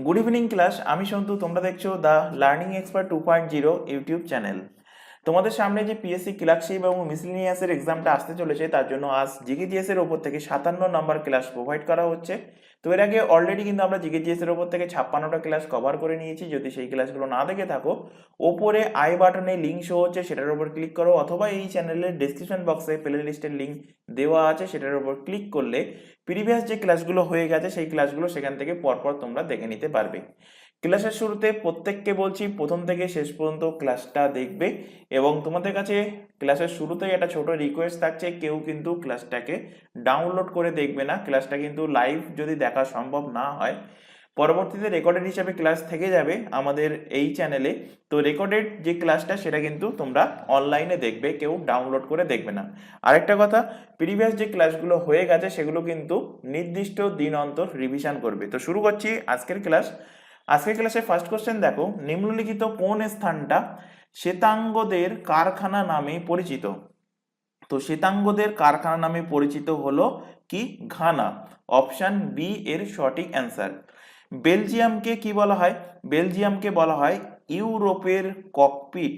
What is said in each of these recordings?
Good evening class, আমি সন্তু। তোমরা দেখছো the learning expert 2.0 YouTube channel. তোমাদের সামনে যে পিএসসি ক্লার্কশিপ এবং মিসেলেনিয়াসের এক্সামটা আসতে চলেছে, তার জন্য আজ জিকেজিএস এর ওপর থেকে 57 নম্বর ক্লাস প্রোভাইড করা হচ্ছে। তো এর আগে অলরেডি কিন্তু আমরা জিকেজিএস এর ওপর থেকে 56টা ক্লাস কভার করে নিয়েছি। যদি সেই ক্লাসগুলো না দেখে থাকো, ওপরে আই বাটনে লিঙ্ক শো হচ্ছে, সেটার উপর ক্লিক করো, অথবা এই চ্যানেলের ডেসক্রিপশন বক্সে প্লে লিস্টের লিঙ্ক দেওয়া আছে, সেটার উপর ক্লিক করলে প্রিভিয়াস যে ক্লাসগুলো হয়ে গেছে সেই ক্লাসগুলো সেখান থেকে পরপর তোমরা দেখে নিতে পারবে। ক্লাসের শুরুতে প্রত্যেককে বলছি প্রথম থেকে শেষ পর্যন্ত ক্লাসটা দেখবে, এবং তোমাদের কাছে ক্লাসের শুরুতেই একটা ছোট রিকোয়েস্ট থাকছে, কেউ কিন্তু ক্লাসটাকে ডাউনলোড করে দেখবে না। ক্লাসটা কিন্তু লাইভ যদি দেখা সম্ভব না হয়, পরবর্তীতে রেকর্ডেড হিসাবে ক্লাস থেকে যাবে আমাদের এই চ্যানেলে। তো রেকর্ডেড যে ক্লাসটা সেটা কিন্তু তোমরা অনলাইনে দেখবে, কেউ ডাউনলোড করে দেখবে না। আরেকটা কথা, প্রিভিয়াস যে ক্লাসগুলো হয়ে গেছে সেগুলো কিন্তু নির্দিষ্ট দিন অন্তর রিভিশন করবে। তো শুরু করছি আজকের ক্লাস। আজকের ক্লাসে ফার্স্ট কোশ্চেন দেখো, নিম্নলিখিত কোন স্থানটা শ্বেতাঙ্গদের কারখানা নামে পরিচিত? তো শ্বেতাঙ্গদের কারখানা নামে পরিচিত হলো কি? ঘানা। অপশন বি এর সঠিক অ্যান্সার। বেলজিয়ামকে কি বলা হয়? বেলজিয়ামকে বলা হয় ইউরোপের ককপিট।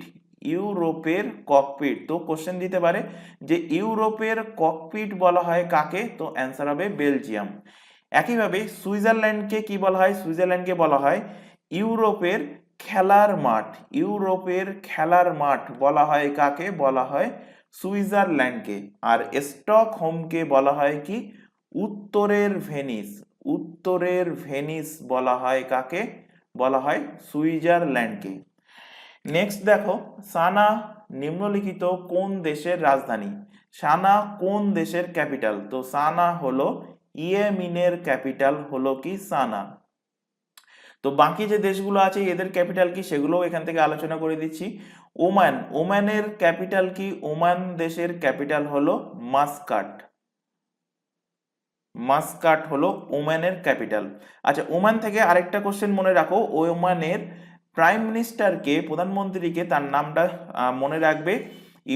ইউরোপের ককপিট। তো কোশ্চেন দিতে পারে যে ইউরোপের ককপিট বলা হয় কাকে? তো অ্যান্সার হবে বেলজিয়াম। একইভাবে সুইজারল্যান্ডকে কি বলা হয়? সুইজারল্যান্ডকে বলা হয় ইউরোপের খেলার মাঠ। ইউরোপের খেলার মাঠ বলা হয় কাকে? বলা হয় সুইজারল্যান্ডকে। আর স্টকহোমকে বলা হয় কি? উত্তরের ভেনিস। উত্তরের ভেনিস বলা হয় কাকে? বলা হয় সুইজারল্যান্ডকে। নেক্সট দেখো, সানা নিম্নলিখিত কোন দেশের রাজধানী? সানা কোন দেশের ক্যাপিটাল? তো সানা হলো ইয়েমেনের ক্যাপিটাল হলো কি? সানা। তো বাকি যে দেশগুলো আছে এদের ক্যাপিটাল কি সেগুলোও এখান থেকে আলোচনা করে দিচ্ছি। ওমান। ওমানের ক্যাপিটাল কি? ওমান দেশের ক্যাপিটাল হলো মাস্কাট। মাস্কাট হলো ওমানের ক্যাপিটাল। আচ্ছা, ওমান থেকে আরেকটা কোশ্চেন মনে রাখো, ওমানের প্রাইম মিনিস্টারকে, প্রধানমন্ত্রীকে, তার নামটা মনে রাখবে,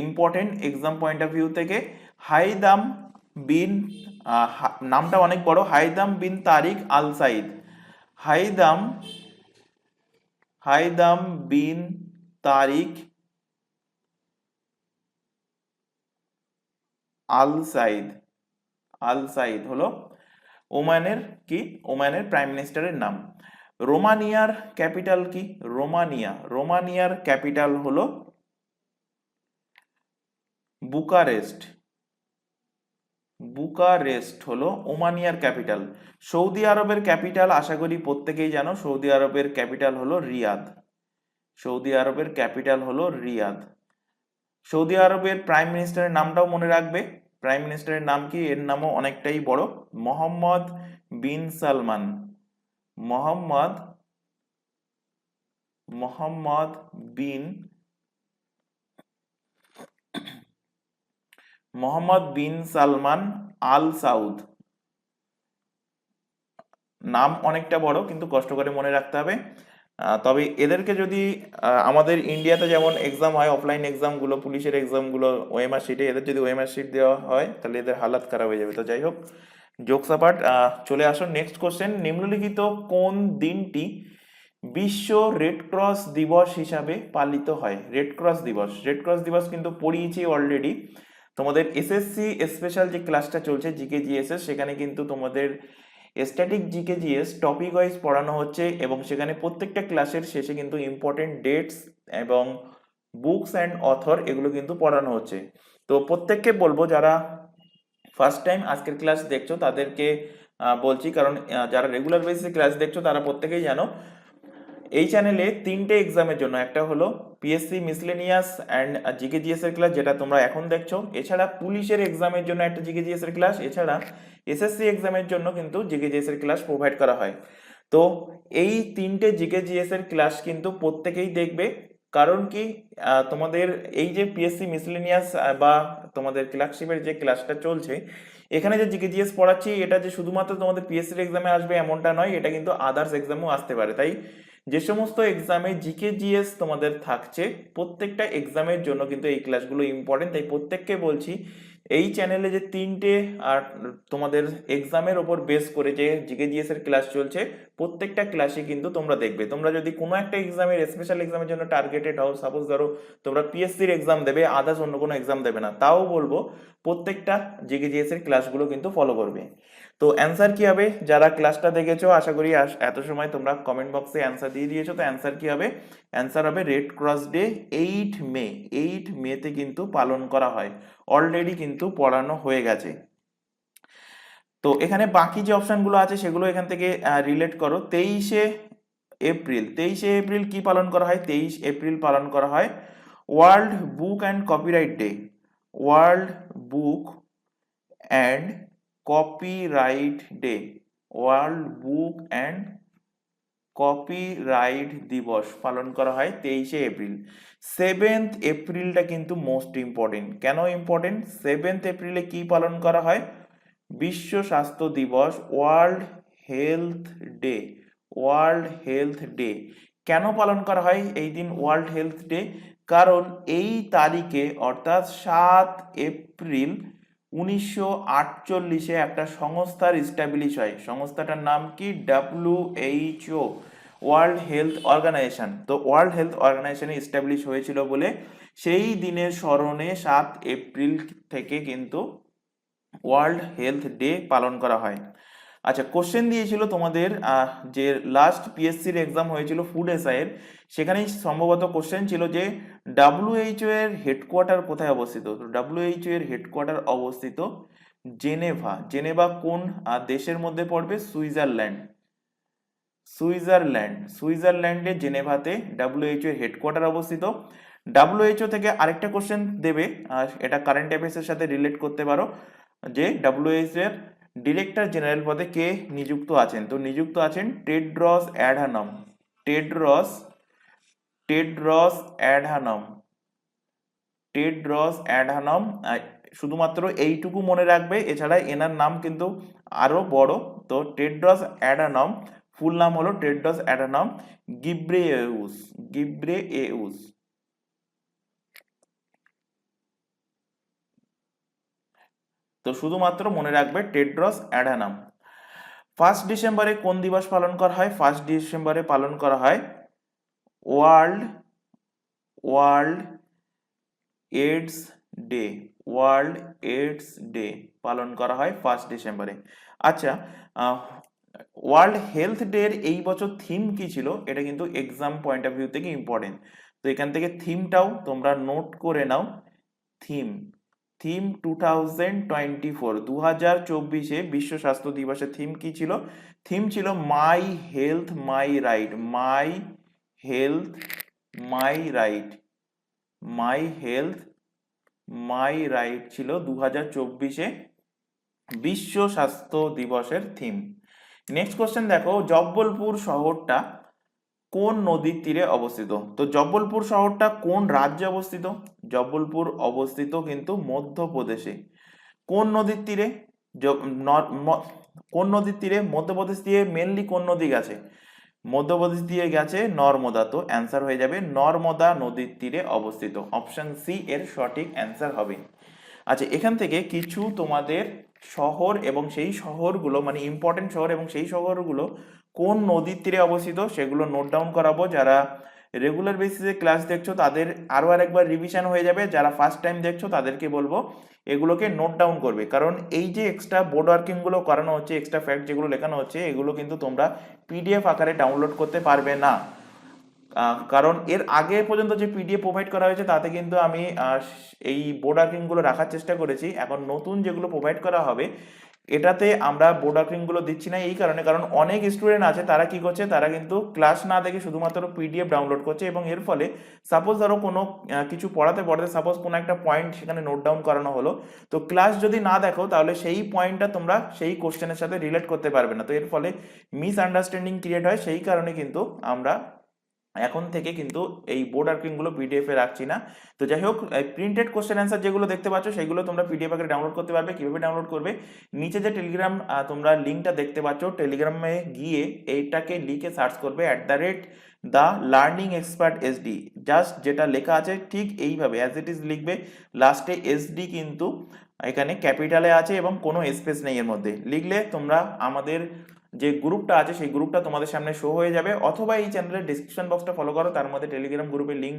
important exam point of view থেকে। হাইদাম বিন, নামটা অনেক বড়, হাইদাম বিন তারিক আল সাইদ। হাইদাম হাইদাম বিন তারিক আল সাইদ। আল সাইদ হলো ওমানের কি? ওমানের প্রাইম মিনিস্টারের নাম। রোমানিয়ার ক্যাপিটাল কি? রোমানিয়া। রোমানিয়ার ক্যাপিটাল হলো বুকারেস্ট। বুকারেস্ট হলো ওমানিয়ার ক্যাপিটাল। সৌদি আরবের ক্যাপিটাল আশা করি প্রত্যেকেই জানো, সৌদি আরবের ক্যাপিটাল হলো রিয়াদ। সৌদি আরবের ক্যাপিটাল হলো রিয়াদ। সৌদি আরবের প্রাইম মিনিস্টারের নামটাও মনে রাখবে। প্রাইম মিনিস্টারের নাম কি? এর নামও অনেকটাই বড়, মোহাম্মদ বিন সালমান। মোহাম্মদ মোহাম্মদ বিন মোহাম্মদ বিন সালমান আল সাউদ। নাম অনেকটা বড়, কিন্তু কষ্ট করে মনে রাখতে হবে। তবে এদেরকে যদি আমাদের ইন্ডিয়াতে যেমন এক্সাম হয়, অফলাইন এক্সামগুলো, পুলিশের এক্সামগুলো ওএমআর শিটে, এদের যদি ওএমআর শিট দেওয়া হয় তাহলে এদের হালাত খারাপ হয়ে যাবে। তো যাই হোক, জোকস অ্যাপার্ট, চলে আসো নেক্সট কোশ্চেন। নিম্নলিখিত কোন দিনটি বিশ্ব রেড ক্রস দিবস হিসাবে পালিত হয়? রেড ক্রস দিবস, রেড ক্রস দিবস কিন্তু পড়িয়েছি অলরেডি। তোমাদের এসএসসি স্পেশাল যে ক্লাসটা চলছে জিকে জিএসএস, সেখানে কিন্তু তোমাদের static GK GS topic wise পড়ানো হচ্ছে, এবং সেখানে প্রত্যেকটা ক্লাসের শেষে কিন্তু ইম্পর্টেন্ট ডেটস এবং বুকস অ্যান্ড অথর এগুলো কিন্তু পড়ানো হচ্ছে। তো প্রত্যেককে বলবো, যারা ফার্স্ট টাইম আজকের ক্লাস দেখছো তাদেরকে বলছি, কারণ যারা রেগুলার বেসিসে ক্লাস দেখছো তারা প্রত্যেকেই জানো এই চ্যানেলে 3টে এক্সামের জন্য, একটা হলো PSC miscellaneous and GK GS এর ক্লাস যেটা তোমরা এখন দেখছো, এছাড়া পুলিশের এক্সামের জন্য একটা জিকে জিএস এর ক্লাস, এছাড়া এসএসসি এক্সামের জন্য কিন্তু জিকে জিএস এর ক্লাস প্রোভাইড করা হয়। তো এই 3টে জিকে জিএস এর ক্লাস কিন্তু প্রত্যেকেই দেখবে। কারণ কি, তোমাদের এই যে পিএসসি মিসলেনিয়াস বা তোমাদের ক্লার্কশিপের যে ক্লাসটা চলছে, এখানে যে জিকে জিএস পড়াচ্ছি এটা যে শুধুমাত্র তোমাদের পিএসসির এক্সামে আসবে এমনটা নয়, এটা কিন্তু আদার্স এক্সামও আসতে পারে। তাই যে সমস্ত এক্সামে জিকে জিএস তোমাদের থাকছে, প্রত্যেকটা এক্সামের জন্য কিন্তু এই ক্লাসগুলো ইম্পর্টেন্ট। তাই প্রত্যেককে বলছি এই চ্যানেলে যে তিনটে আর তোমাদের এক্সামের ওপর বেস করে যে জিকে জিএস এর ক্লাস চলছে, প্রত্যেকটা ক্লাসে কিন্তু তোমরা দেখবে। তোমরা যদি কোনো একটা এক্সামের স্পেশাল এক্সামের জন্য টার্গেটেড হও, সাপোজ ধরো তোমরা পিএসসির এক্সাম দেবে, আদার্স অন্য কোনো এক্সাম দেবে না, তাও বলবো প্রত্যেকটা জিকে জিএস এর ক্লাসগুলো কিন্তু ফলো করবে। তো অ্যান্সার কি হবে? যারা ক্লাসটা দেখেছো আশা করি এত সময় তোমরা কমেন্ট বক্সে অ্যান্সার দিয়ে দিয়েছো। তো অ্যান্সার কি হবে? অ্যান্সার হবে রেড ক্রস ডে 8 মে। 8 মেতে কিন্তু পালন করা হয়, অলরেডি কিন্তু পড়ানো হয়ে গেছে। তো এখানে বাকি যে অপশনগুলো আছে সেগুলো এখান থেকে রিলেট করো। 23শে এপ্রিল কি পালন করা হয়? 23 এপ্রিল পালন করা হয় world book and copyright day. World book and copyright day, world book and copyright দিবস পালন করা হয় 23শে এপ্রিল। 7th এপ্রিলটা কিন্তু মোস্ট ইম্পর্টেন্ট। কেন ইম্পর্টেন্ট? 7th এপ্রিলে কি পালন করা হয়? বিশ্ব স্বাস্থ্য দিবস, world health day. World health day কেন পালন করা হয় এই দিন ওয়ার্ল্ড হেলথ ডে? কারণ এই তারিখে অর্থাৎ 7 এপ্রিল 1948-এ একটা সংস্থার ইস্টাবলিশ হয়। সংস্থাটার নাম কি? WHO, world health organization. তো ওয়ার্ল্ড হেলথ অর্গানাইজেশন ইস্টাবলিশ হয়েছিল বলে সেই দিনের স্মরণে 7 এপ্রিল থেকে কিন্তু ওয়ার্ল্ড হেলথ ডে পালন করা হয়। আচ্ছা, কোশ্চেন দিয়েছিল তোমাদের যে লাস্ট পিএসসির এক্সাম হয়েছিল ফুড এসআইয়ের, সেখানেই সম্ভবত কোশ্চেন ছিল যে WHO এর হেডকোয়ার্টার কোথায় অবস্থিত? তো WHO এর হেডকোয়ার্টার অবস্থিত জেনেভা। জেনেভা কোন দেশের মধ্যে পড়বে? সুইজারল্যান্ড। সুইজারল্যান্ডে জেনেভাতে WHO এর হেডকোয়ার্টার অবস্থিত। WHO থেকে আরেকটা কোশ্চেন দেবে, এটা কারেন্ট অ্যাফেয়ার্সের সাথে রিলেট করতে পারো, যে WHO এর ডিরেক্টর জেনারেল পদে কে নিযুক্ত আছেন? তো নিযুক্ত আছেন টেড্রস অ্যাডহানম। Tedros Adhanom. শুধুমাত্র এইটুকু মনে রাখবে, এছাড়া এনার নাম কিন্তু আরো বড়। তো টেড্রস অ্যাডহানম, ফুল নাম হলো টেড্রস অ্যাডহানম গিব্রেয়েউস। তো শুধুমাত্র মনে রাখবে টেড্রস অ্যাডহানম। 1 ডিসেম্বরে কোন দিবস পালন করা হয়? 1 ডিসেম্বরে পালন করা হয় world AIDS day. World AIDS day পালন করা হয় 1 ডিসেম্বরে। আচ্ছা, ওয়ার্ল্ড হেলথ ডে এর এই বছর থিম কি ছিল? এটা কিন্তু এক্সাম পয়েন্ট অফ ভিউ থেকে ইম্পর্টেন্ট। তো এখান থেকে থিমটাও তোমরা নোট করে নাও। থিম 2024 বিশ্ব স্বাস্থ্য দিবসের থিম কি ছিল? থিম ছিল my health my right. My health my right. My health my right ছিল 2024 বিশ্ব স্বাস্থ্য দিবসের থিম। নেক্সট কোশ্চেন দেখো, জব্বলপুর শহরটা কোন নদীর তীরে অবস্থিত? তো জব্বলপুর শহরটা কোন রাজ্যে অবস্থিত? জব্বলপুর অবস্থিত কিন্তু মধ্যপ্রদেশে। কোন নদীর তীরে? কোন নদীর তীরে? মধ্যপ্রদেশ দিয়ে মেনলি কোন নদী গেছে? মধ্যপ্রদেশ দিয়ে গেছে নর্মদা। তো অ্যান্সার হয়ে যাবে নর্মদা নদীর তীরে অবস্থিত। অপশন সি এর সঠিক অ্যান্সার হবে। আচ্ছা, এখান থেকে কিছু তোমাদের শহর এবং সেই শহরগুলো মানে ইম্পর্টেন্ট শহর এবং সেই শহরগুলো কোন নদীর তীরে অবস্থিত সেগুলো নোট ডাউন করাবো। যারা রেগুলার বেসিসে ক্লাস দেখছো তাদের আরো আরেকবার রিভিশন হয়ে যাবে। যারা ফার্স্ট টাইম দেখছো তাদেরকে বলবো এগুলোকে নোট ডাউন করবে, কারণ এই যে এক্সট্রা বোর্ড ওয়ার্কিং গুলো করানো হচ্ছে, এক্সট্রা ফ্যাক্ট যেগুলো লেখানো হচ্ছে, এগুলো কিন্তু তোমরা পিডিএফ আকারে ডাউনলোড করতে পারবে না। কারণ এর আগে পর্যন্ত যে পিডিএফ প্রোভাইড করা হয়েছে তাতে কিন্তু আমি এই বোর্ড ওয়ার্কিং গুলো রাখার চেষ্টা করেছি। এখন নতুন যেগুলো প্রোভাইড করা হবে এটাতে আমরা বোর্ড ওয়ার্কিং গুলো দিচ্ছি না, এই কারণে কারণ অনেক স্টুডেন্ট আছে তারা কি করছে, তারা কিন্তু ক্লাস না দেখে শুধুমাত্র পিডিএফ ডাউনলোড করছে, এবং এর ফলে সাপোজ ধরো কোনো কিছু পড়াতে সাপোজ কোনো একটা পয়েন্ট সেখানে নোট ডাউন করানো হলো, তো ক্লাস যদি না দেখো তাহলে সেই পয়েন্টটা তোমরা সেই কোশ্চেনের সাথে রিলেট করতে পারবে না। তো এর ফলে মিস আন্ডারস্ট্যান্ডিং ক্রিয়েট হয়, সেই কারণে কিন্তু আমরা এখন থেকে কিন্তু এই বোর্ড ওয়ার্কিং গুলো পিডিএফ এ রাখছি না। তো যাই হোক, প্রিন্টেড কোশ্চেন অ্যান্সার যেগুলো দেখতে পাচ্ছ সেগুলো তোমরা পিডিএফ আকারে ডাউনলোড করতে পারবে। কিভাবে ডাউনলোড করবে? নিচে যে টেলিগ্রাম তোমরা লিঙ্কটা দেখতে পাচ্ছ, টেলিগ্রামে গিয়ে এইটাকে লিখে সার্চ করবে @the learning expert SD। Just যেটা লেখা আছে ঠিক এইভাবে অ্যাজ ইট ইজ লিখবে, লাস্টে SD কিন্তু এখানে ক্যাপিটালে আছে এবং কোনো স্পেস নেই এর মধ্যে। লিখলে তোমরা আমাদের যে গ্রুপটা আছে সেই গ্রুপটা তোমাদের সামনে শো হয়ে যাবে, অথবা এই চ্যানেলের ডিসক্রিপশন বক্সটা ফলো করো, তার মধ্যে টেলিগ্রাম গ্রুপের লিঙ্ক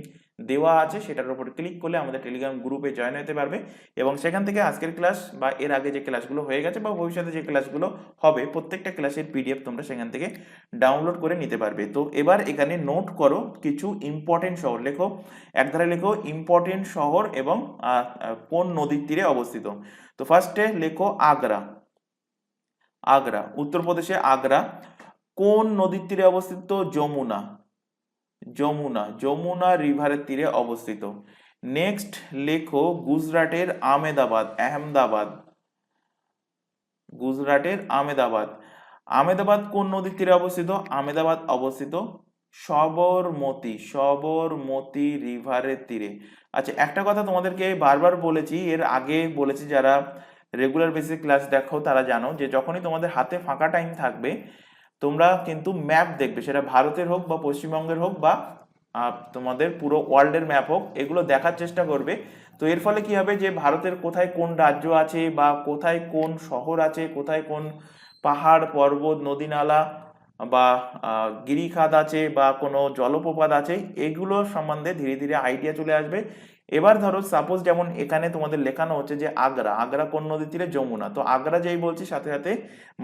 দেওয়া আছে, সেটার উপর ক্লিক করলে আমাদের টেলিগ্রাম গ্রুপে জয়েন হতে পারবে এবং সেখান থেকে আজকের ক্লাস বা এর আগে যে ক্লাসগুলো হয়ে গেছে বা ভবিষ্যতে যে ক্লাসগুলো হবে প্রত্যেকটা ক্লাসের পিডিএফ তোমরা সেখান থেকে ডাউনলোড করে নিতে পারবে। তো এবার এখানে নোট করো কিছু ইম্পর্টেন্ট শহর, লেখো একধারে লেখো ইম্পর্টেন্ট শহর এবং কোন নদীর তীরে অবস্থিত। তো ফার্স্টে লেখো আগ্রা। আগ্রা উত্তরপ্রদেশে আগ্রা। কোন নদীর তীরে অবস্থিত? যমুনা। যমুনা, যমুনা রিভারের তীরে অবস্থিত। নেক্সট লেখো গুজরাটের আহমেদাবাদ। আহমেদাবাদ, গুজরাটের আহমেদাবাদ। আহমেদাবাদ কোন নদীর তীরে অবস্থিত? আহমেদাবাদ অবস্থিত সবরমতী, সবরমতী রিভারের তীরে। আচ্ছা, একটা কথা তোমাদেরকে বারবার বলেছি, এর আগে বলেছি, যারা রেগুলার বেসিস ক্লাস দেখো তারা জানো যে যখনই তোমাদের হাতে ফাঁকা টাইম থাকবে তোমরা কিন্তু ম্যাপ দেখবে, সেটা ভারতের হোক বা পশ্চিমবঙ্গের হোক বা তোমাদের পুরো ওয়ার্ল্ডের ম্যাপ হোক, এগুলো দেখার চেষ্টা করবে। তো এর ফলে কি হবে যে ভারতের কোথায় কোন রাজ্য আছে বা কোথায় কোন শহর আছে, কোথায় কোন পাহাড় পর্বত নদী নালা বা গিরিখাত আছে বা কোনো জলপ্রপাত আছে, এগুলো সম্বন্ধে ধীরে ধীরে আইডিয়া চলে আসবে। এবার ধরো সাপোজ যেমন এখানে তোমাদের লেখানো হচ্ছে যে আগ্রা, আগ্রা কোন নদীর তীরে? যমুনা। তো আগ্রা যেই বলছি সাথে সাথে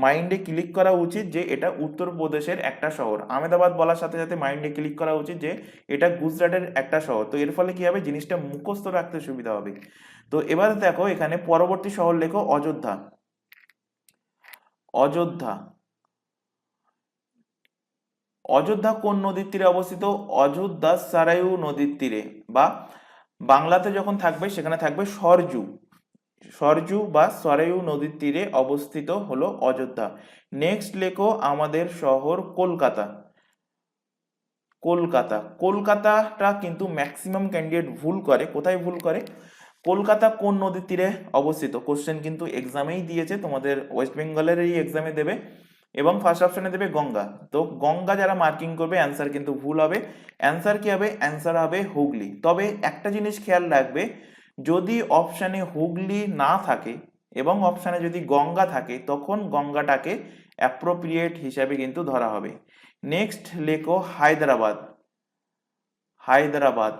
মাইন্ডে ক্লিক করা উচিত যে এটা উত্তরপ্রদেশের একটা শহর। আহমেদাবাদ বলার সাথে সাথে মাইন্ডে ক্লিক করা উচিত যে এটা গুজরাটের একটা শহর। তো এর ফলে কি হবে, জিনিসটা মুখস্থ রাখতে সুবিধা হবে। তো এবার দেখো এখানে পরবর্তী শহর লেখো অযোধ্যা। অযোধ্যা, অযোধ্যা কোন নদীর তীরে অবস্থিত? অযোধ্যা সারায়ু নদীর তীরে, বা বাংলাতে যখন থাকবে সেখানে থাকবে সরজু। সরজু বা সরায়ু নদীর তীরে অবস্থিত হলো অযোধ্যা। নেক্সট লেখো আমাদের শহর কলকাতা। কলকাতা, কলকাতাটা কিন্তু ম্যাক্সিমাম ক্যান্ডিডেট ভুল করে। কোথায় ভুল করে? কলকাতা কোন নদীর তীরে অবস্থিত? কোশ্চেন কিন্তু এক্সামেই দিয়েছে, তোমাদের ওয়েস্ট বেঙ্গলের এই এক্সামে দেবে এবং ফার্স্ট অপশনে দেবে গঙ্গা। তো গঙ্গা যারা মার্কিং করবে অ্যান্সার কিন্তু ভুল হবে। অ্যান্সার কি হবে? অ্যান্সার হবে হুগলি। তবে একটা জিনিস খেয়াল রাখবে, যদি অপশানে হুগলি না থাকে এবং অপশানে যদি গঙ্গা থাকে তখন গঙ্গাটাকে অ্যাপ্রোপ্রিয়েট হিসাবে কিন্তু ধরা হবে। নেক্সট লেখো হায়দ্রাবাদ। হায়দ্রাবাদ,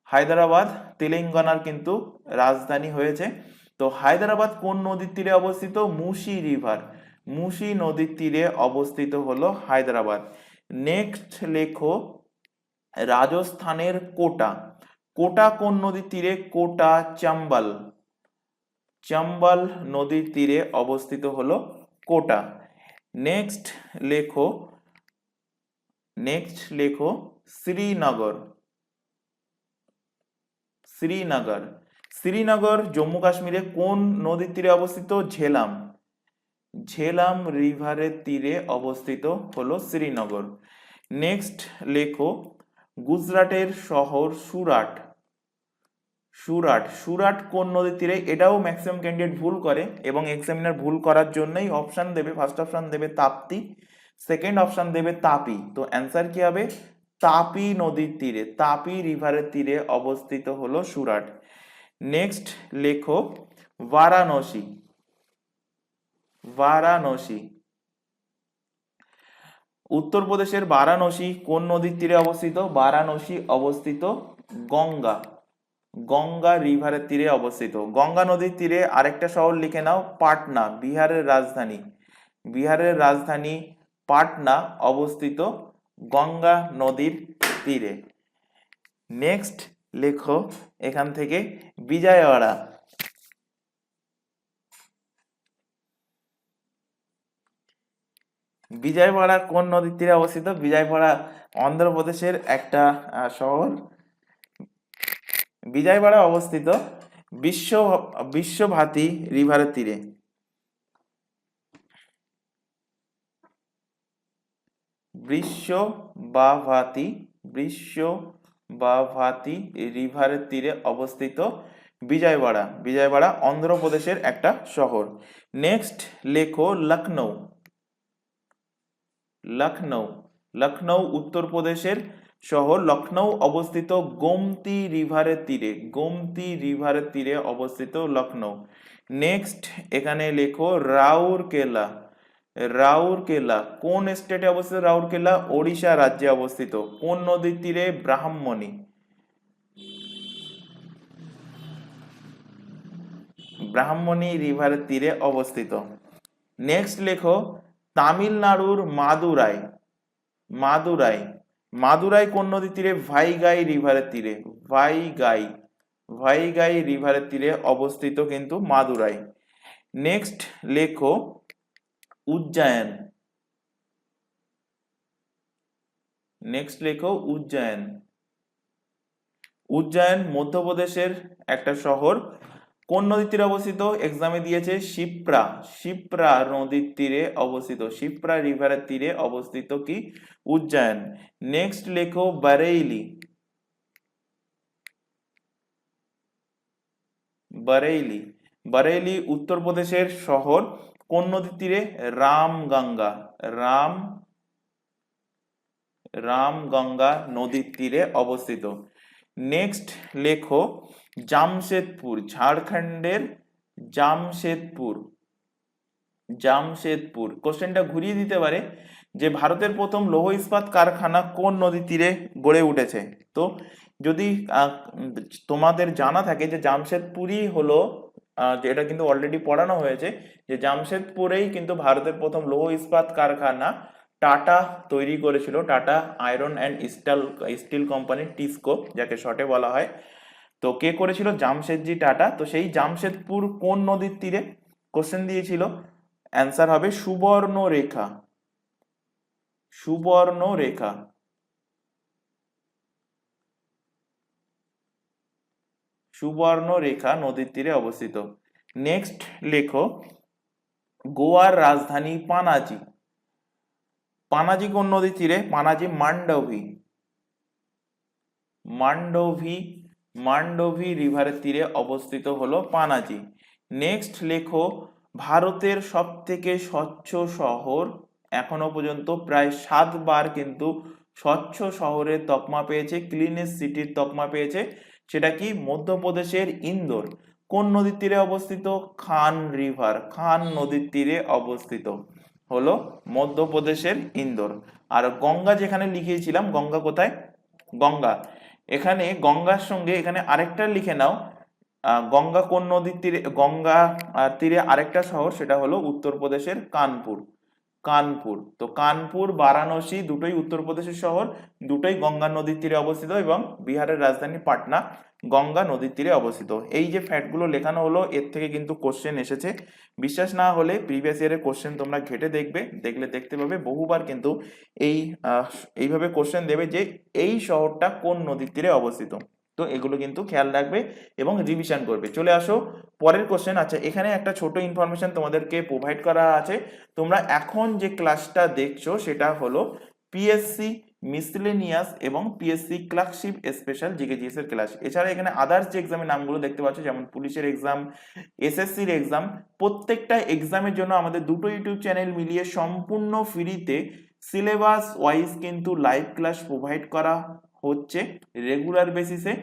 হায়দ্রাবাদ তেলেঙ্গানার কিন্তু রাজধানী হয়েছে। তো হায়দ্রাবাদ কোন নদীর তীরে অবস্থিত? মুসি রিভার, মুসি নদীর তীরে অবস্থিত হলো হায়দ্রাবাদ। নেক্সট লেখো রাজস্থানের কোটা। কোটা কোন নদীর তীরে? কোটা চম্বল, চম্বল নদীর তীরে অবস্থিত হলো কোটা। নেক্সট লেখো, নেক্সট লেখো শ্রীনগর। শ্রীনগর, শ্রীনগর জম্মু কাশ্মীরে কোন নদীর তীরে অবস্থিত? ঝেলাম, ঝেলাম রিভারের তীরে অবস্থিত হলো শ্রীনগর। নেক্সট লেখো গুজরাটের শহর সুরাট। সুরাট, সুরাট কোন নদীর তীরে? এটাও ম্যাক্সিমাম ক্যান্ডিডেট ভুল করে এবং এক্সামিনার ভুল করার জন্যই অপশন দেবে, ফার্স্ট অপশন দেবে তাপ্তি, সেকেন্ড অপশন দেবে তাপি। তো অ্যান্সার কি হবে? তাপি নদীর তীরে, তাপি রিভারের তীরে অবস্থিত হলো সুরাট। নেক্সট লেখো বারাণসী। বারাণসী, উত্তরপ্রদেশের বারাণসী কোন নদীর তীরে অবস্থিত? বারাণসী অবস্থিত গঙ্গা, গঙ্গা রিভারের তীরে অবস্থিত। গঙ্গা নদীর তীরে আরেকটা শহর লিখে নাও, পাটনা, বিহারের রাজধানী। বিহারের রাজধানী পাটনা অবস্থিত গঙ্গা নদীর তীরে। নেক্সট লেখো এখান থেকে বিজয়ওয়াড়া। বিজয়ওয়াড়া কোন নদীর তীরে অবস্থিত? বিজয়ওয়াড়া অন্ধ্রপ্রদেশের একটা শহর। বিজয়ওয়াড়া অবস্থিত বিশ্বভারতী রিভারের তীরে। বৃষভাবতী, বৃষভাবতী রিভারের তীরে অবস্থিত বিজয়ওয়াড়া। বিজয়ওয়াড়া অন্ধ্রপ্রদেশের একটা শহর। নেক্সট লেখো লখনৌ। লখনৌ, লখনৌ উত্তরপ্রদেশের শহর। লখনৌ অবস্থিত গোমতী রিভারের তীরে, গোমতী রিভারের তীরে অবস্থিত লখনৌ। নেক্সট এখানে লেখো রাউরকেলা। রাউরকেলা কোন স্টেটে অবস্থিত? রাউরকেলা ওড়িশা রাজ্যে অবস্থিত। কোন নদীর তীরে? ব্রাহ্মণী। ব্রাহ্মণী রিভারের তীরে অবস্থিত। নেক্সট লেখো তামিলনাড়ুর মাদুরাই। মাদুরাই, মাদুরাই কোন নদীর তীরে? ভাইগাই রিভারের তীরে। ভাইগাই, ভাইগাই রিভারের তীরে অবস্থিত কিন্তু মাদুরাই। নেক্সট লেখো উজ্জয়ন। নেক্সট লেখো উজ্জয়ন। উজ্জয়ন মধ্যপ্রদেশের একটা শহর। কোন নদীর তীরে অবস্থিত? এক্সামে দিয়েছে শিপ্রা। শিপ্রা নদীর তীরে অবস্থিত, শিপ্রা রিভারের তীরে অবস্থিত কি? উজ্জয়ন। নেক্সট লেখো বারেইলি। বারেইলি, বারেইলি উত্তরপ্রদেশের শহর। কোন নদীর তীরে? রামগঙ্গা। রাম, রামগঙ্গা নদীর তীরে অবস্থিত। নেক্সট লেখো জামশেদপুর। ঝাড়খণ্ডের জামশেদপুর। জামশেদপুর কোশ্চেনটা ঘুরিয়ে দিতে পারে যে ভারতের প্রথম লৌহ ইস্পাত কারখানা কোন নদীর তীরে গড়ে উঠেছে। তো যদি তোমাদের জানা থাকে যে জামশেদপুরই হলো, এটা কিন্তু অলরেডি পড়ানো হয়েছে যে জামশেদপুরেই কিন্তু ভারতের প্রথম লৌহ ইস্পাত কারখানা টাটা তৈরি করেছিল। Tata iron and steel company, TISCO যাকে শর্টে বলা হয়। তো কে করেছিল? জামশেদজি টাটা। তো সেই জামশেদপুর কোন নদীর তীরে কোশ্চেন দিয়েছিল? অ্যান্সার হবে সুবর্ণরেখা। সুবর্ণরেখা। সুবর্ণরেখা নদীর তীরে অবস্থিত। নেক্সট লেখো গোয়ার রাজধানী পানাজি। পানাজি কোন নদীর তীরে? পানাজি মান্ডোভি। মান্ডোভি, মান্ডোভি রিভারের তীরে অবস্থিত হলো পানাজি। নেক্সট লেখো ভারতের সব থেকে স্বচ্ছ শহর। এখনো পর্যন্ত প্রায় 7 বার কিন্তু স্বচ্ছ শহরের তকমা পেয়েছে, ক্লিনেস্ট সিটির তকমা পেয়েছে। সেটা কি? মধ্যপ্রদেশের ইন্দোর। কোন নদীর তীরে অবস্থিত? খান রিভার, খান নদীর তীরে অবস্থিত হলো মধ্যপ্রদেশের ইন্দোর। আর গঙ্গা যেখানে লিখিয়েছিলাম, গঙ্গা কোথায়? গঙ্গা, এখানে গঙ্গার সঙ্গে এখানে আরেকটা লিখে নাও। গঙ্গা কোন নদীর তীরে? গঙ্গা তীরে আরেকটা শহর, সেটা হলো উত্তরপ্রদেশের কানপুর। কানপুর। তো কানপুর, বারাণসী দুটোই উত্তরপ্রদেশের শহর, দুটোই গঙ্গা নদীর তীরে অবস্থিত এবং বিহারের রাজধানী পাটনা গঙ্গা নদীর তীরে অবস্থিত। এই যে ফ্যাক্টগুলো লেখানো হলো, এর থেকে কিন্তু কোশ্চেন এসেছে। বিশ্বাস না হলে প্রিভিয়াস ইয়ারের কোশ্চেন তোমরা ঘেটে দেখবে, দেখলে দেখতে পাবে বহুবার কিন্তু এইভাবে কোশ্চেন দেবে যে এই শহরটা কোন নদীর তীরে অবস্থিত। তো এগুলো কিন্তু খেয়াল রাখবে এবং রিভিশন করবে। চলে আসো পরের কোশ্চেন। আচ্ছা, এখানে একটা ছোট ইনফরমেশন তোমাদেরকে প্রোভাইড করা আছে। তোমরা এখন যে ক্লাসটা দেখছো সেটা হলো পিএসসি মিসলেনিয়াস এবং PSC clerkship special GK GS এর ক্লাস। এছাড়া এখানে আদার্স যে এক্সামের নামগুলো দেখতে পাচ্ছ, যেমন পুলিশের এক্সাম, এসএসসির এক্সাম, প্রত্যেকটা এক্সামের জন্য আমাদের দুটো ইউটিউব চ্যানেল মিলিয়ে সম্পূর্ণ ফ্রিতে সিলেবাস ওয়াইজ কিন্তু লাইভ ক্লাস প্রোভাইড করা হচ্ছে রেগুলার বেসিসে।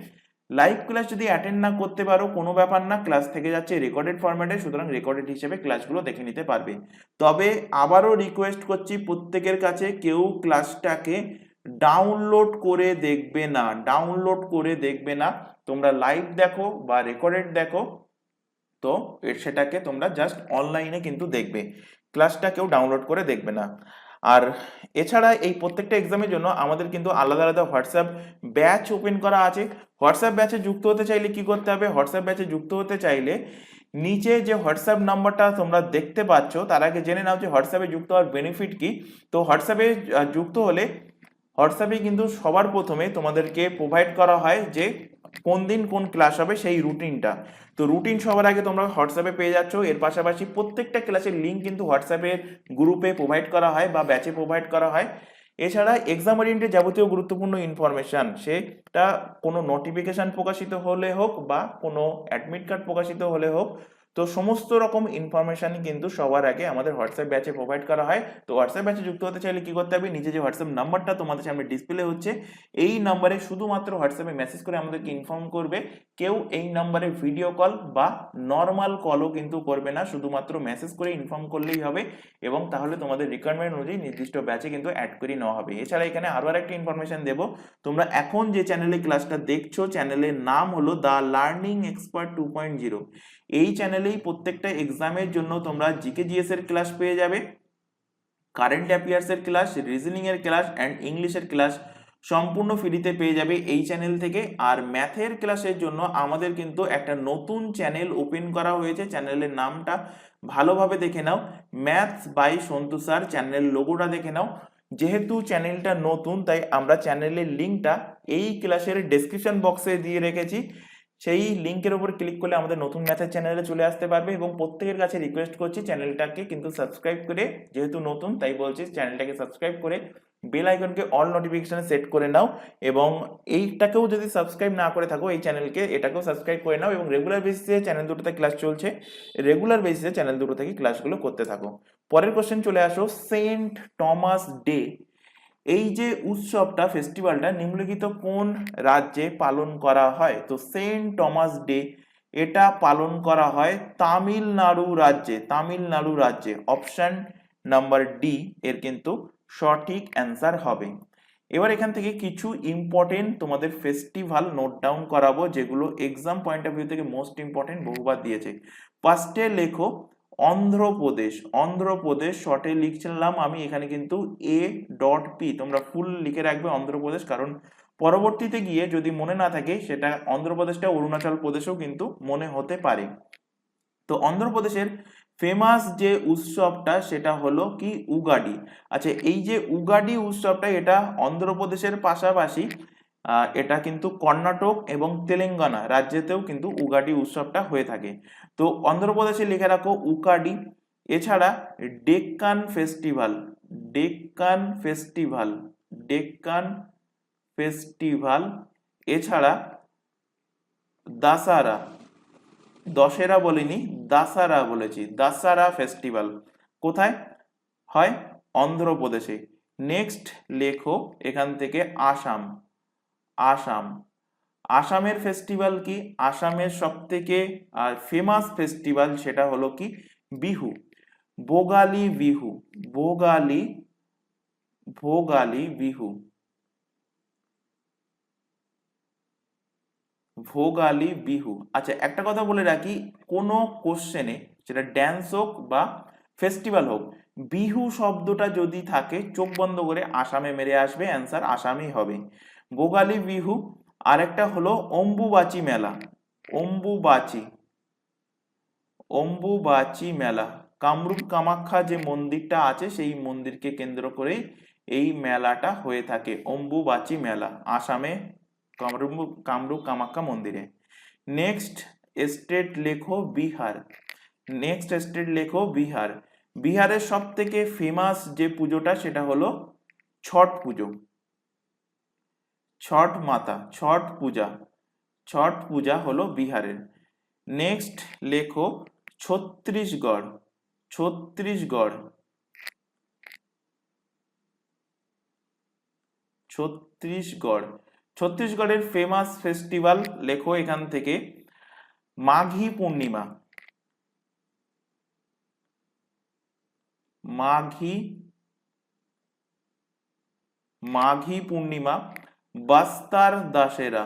লাইভ ক্লাস যদি অ্যাটেন্ড না করতে পারো কোনো ব্যাপার না, ক্লাস থেকে যাচ্ছে রেকর্ডেড ফরম্যাটে, সুতরাং রেকর্ডেড হিসেবে ক্লাসগুলো দেখে নিতে পারবে। তবে আবারও রিকোয়েস্ট করছি প্রত্যেকের কাছে, কেউ ক্লাসটাকে ডাউনলোড করে দেখবে না, ডাউনলোড করে দেখবে না। তোমরা লাইভ দেখো বা রেকর্ডেড দেখো, তো সেটাকে তোমরা জাস্ট অনলাইনে কিন্তু দেখবে, ক্লাসটা কেউ ডাউনলোড করে দেখবে না। আর এছাড়া এই প্রত্যেকটা এক্সামের জন্য আমাদের কিন্তু আলাদা আলাদা হোয়াটসঅ্যাপ ব্যাচ ওপেন করা আছে। হোয়াটসঅ্যাপ ব্যাচে যুক্ত হতে চাইলে কি করতে হবে? হোয়াটসঅ্যাপ ব্যাচে যুক্ত হতে চাইলে নিচে যে হোয়াটসঅ্যাপ নাম্বারটা তোমরা দেখতে পাচ্ছ, তার আগে জেনে নাও যে হোয়াটসঅ্যাপে যুক্ত হওয়ার বেনিফিট কি। তো হোয়াটসঅ্যাপে যুক্ত হলে হোয়াটসঅ্যাপে কিন্তু সবার প্রথমে তোমাদেরকে প্রোভাইড করা হয় যে কোন দিন কোন ক্লাস হবে সেই রুটিনটা। তো রুটিন সবার আগে তোমরা হোয়াটসঅ্যাপে পেয়ে যাচ্ছ। এর পাশাপাশি প্রত্যেকটা ক্লাসের লিঙ্ক কিন্তু হোয়াটসঅ্যাপের গ্রুপে প্রোভাইড করা হয় বা ব্যাচে প্রোভাইড করা হয়। এছাড়া এক্সাম ওরিয়েন্টেড যাবতীয় গুরুত্বপূর্ণ ইনফরমেশন, সেটা কোনো নোটিফিকেশন প্রকাশিত হলে হোক বা কোনো অ্যাডমিট কার্ড প্রকাশিত হলে হোক, তো সমস্ত রকম ইনফরমেশনই কিন্তু সবার আগে আমাদের হোয়াটসঅ্যাপ ব্যাচে প্রোভাইড করা হয়। তো হোয়াটসঅ্যাপ ব্যাচে যুক্ত হতে চাইলে কি করতে হবে, নিচে যে হোয়াটসঅ্যাপ নাম্বারটা তোমাদের সামনে ডিসপ্লে হচ্ছে এই নাম্বারে শুধুমাত্র হোয়াটসঅ্যাপে মেসেজ করে আমাদেরকে ইনফর্ম করবে। কেউ এই নাম্বারে ভিডিও কল বা নর্মাল কলও কিন্তু করবে না, শুধুমাত্র মেসেজ করে ইনফর্ম করলেই হবে এবং তাহলে তোমাদের রিকোয়ারমেন্ট অনুযায়ী নির্দিষ্ট ব্যাচে কিন্তু অ্যাড করে নেওয়া হবে। এছাড়া এখানে আরও একটা ইনফরমেশন দেবো, তোমরা এখন যে চ্যানেলে ক্লাসটা দেখছো চ্যানেলের নাম হলো দ্য লার্নিং এক্সপার্ট 2.0। এই চ্যানেলেই প্রত্যেকটা এক্সামের জন্য তোমরা জিকে জিএস এর ক্লাস পেয়ে যাবে, কারেন্ট অ্যাফেয়ার্স এর ক্লাস, রিজনিং এর ক্লাস অ্যান্ড ইংলিশের ক্লাস সম্পূর্ণ ফ্রিতে পেয়ে যাবে এই চ্যানেল থেকে। আর ম্যাথের ক্লাসের জন্য আমাদের কিন্তু একটা নতুন চ্যানেল ওপেন করা হয়েছে, চ্যানেলের নামটা ভালোভাবে দেখে নাও, ম্যাথস বাই সন্তু স্যার, চ্যানেলের লোগোটা দেখে নাও। যেহেতু চ্যানেলটা নতুন তাই আমরা চ্যানেলের লিঙ্কটা এই ক্লাসের ডেসক্রিপশন বক্সে দিয়ে রেখেছি, সেই লিঙ্কের উপর ক্লিক করলে আমাদের নতুন ম্যাথের চ্যানেলে চলে আসতে পারবে। এবং প্রত্যেকের কাছে রিকোয়েস্ট করছি চ্যানেলটাকে কিন্তু সাবস্ক্রাইব করে, যেহেতু নতুন তাই বলছি চ্যানেলটাকে সাবস্ক্রাইব করে বেল আইকনকে অল নোটিফিকেশনে সেট করে নাও। এবং এইটাকেও যদি সাবস্ক্রাইব না করে থাকো এই চ্যানেলকে, এটাকেও সাবস্ক্রাইব করে নাও এবং রেগুলার বেসিসে চ্যানেল দুটোতে ক্লাস চলছে, রেগুলার বেসিসে চ্যানেল দুটো থেকে ক্লাসগুলো করতে থাকো। পরের কোশ্চেন চলে আসো, সেন্ট টমাস ডে এই যে উৎসবটা ফেস্টিভ্যালটা নিম্নলিখিত কোন রাজ্যে পালন করা হয়? তো সেন্ট টমাস ডে এটা পালন করা হয় তামিলনাড়ু রাজ্যে, তামিলনাড়ু রাজ্যে। অপশন নাম্বার ডি এর কিন্তু সঠিক অ্যান্সার হবে। এবার এখান থেকে কিছু ইম্পর্টেন্ট তোমাদের ফেস্টিভ্যাল নোট ডাউন করাবো যেগুলো এক্সাম পয়েন্ট অফ ভিউ থেকে মোস্ট ইম্পর্টেন্ট, বহুবার দিয়েছে। ফার্স্টে লেখো অন্ধ্রপ্রদেশ, অন্ধ্রপ্রদেশ শর্টে লিখছিলাম আমি, এখানে কিন্তু A.P, তোমরা ফুল লিখে রাখবে অন্ধ্রপ্রদেশ, কারণ পরবর্তীতে গিয়ে যদি মনে না থাকে সেটা অন্ধ্রপ্রদেশটা অরুণাচল প্রদেশও কিন্তু মনে হতে পারে। তো অন্ধ্রপ্রদেশের ফেমাস যে উৎসবটা সেটা হলো কি উগাডি। আচ্ছা, এই যে উগাডি উৎসবটা এটা অন্ধ্রপ্রদেশের পাশাপাশি এটা কিন্তু কর্ণাটক এবং তেলেঙ্গানা রাজ্যেতেও কিন্তু উগাডি উৎসবটা হয়ে থাকে। তো অন্ধ্রপ্রদেশে লিখে রাখো উগাডি। এছাড়া Deccan festival, Deccan festival, Deccan festival. এছাড়া দাসারা, দশেরা বলিনি, দাসারা বলেছি, দাসারা ফেস্টিভ্যাল কোথায় হয়? অন্ধ্রপ্রদেশে। নেক্সট লেখো এখান থেকে আসাম, আসাম, আসামের ফেস্টিভ্যাল কি? আসামের সব থেকে ফেমাস ফেস্টিভ্যাল সেটা হলো কি বিহু, ভোগালী বিহু, ভোগালী, ভোগালী বিহু, ভোগালী বিহু। আচ্ছা, একটা কথা বলে রাখি, কোনো কোশ্চেনে সেটা ড্যান্স হোক বা ফেস্টিভ্যাল হোক, বিহু শব্দটা যদি থাকে চোখ বন্ধ করে আসামে মেরে আসবে, অ্যান্সার আসামই হবে। ভোগালী বিহু। আরেকটা হলো অম্বুবাচী মেলা, অম্বুবাচী, অম্বুবাচী মেলা। কামরূপ কামাখ্যা যে মন্দিরটা আছে সেই মন্দিরকে কেন্দ্র করেই এই মেলাটা হয়ে থাকে, অম্বুবাচী মেলা, আসামে কামরূপ কামাখ্যা মন্দিরে। নেক্সট স্টেট লেখো বিহার, নেক্সট স্টেট লেখো বিহার। বিহারের সব থেকে ফেমাস যে পুজোটা সেটা হলো ছট পুজো, ছট মাতা, ছট পূজা, ছট পূজা হলো বিহারের। নেক্সট লেখো ছত্তিশগড়, ছত্তিশগড়, ছত্তিশগড়। ছত্তিশগড়ের ফেমাস ফেস্টিভ্যাল লেখো এখান থেকে মাঘী পূর্ণিমা, মাঘী, মাঘী পূর্ণিমা। বস্তার দশেরা,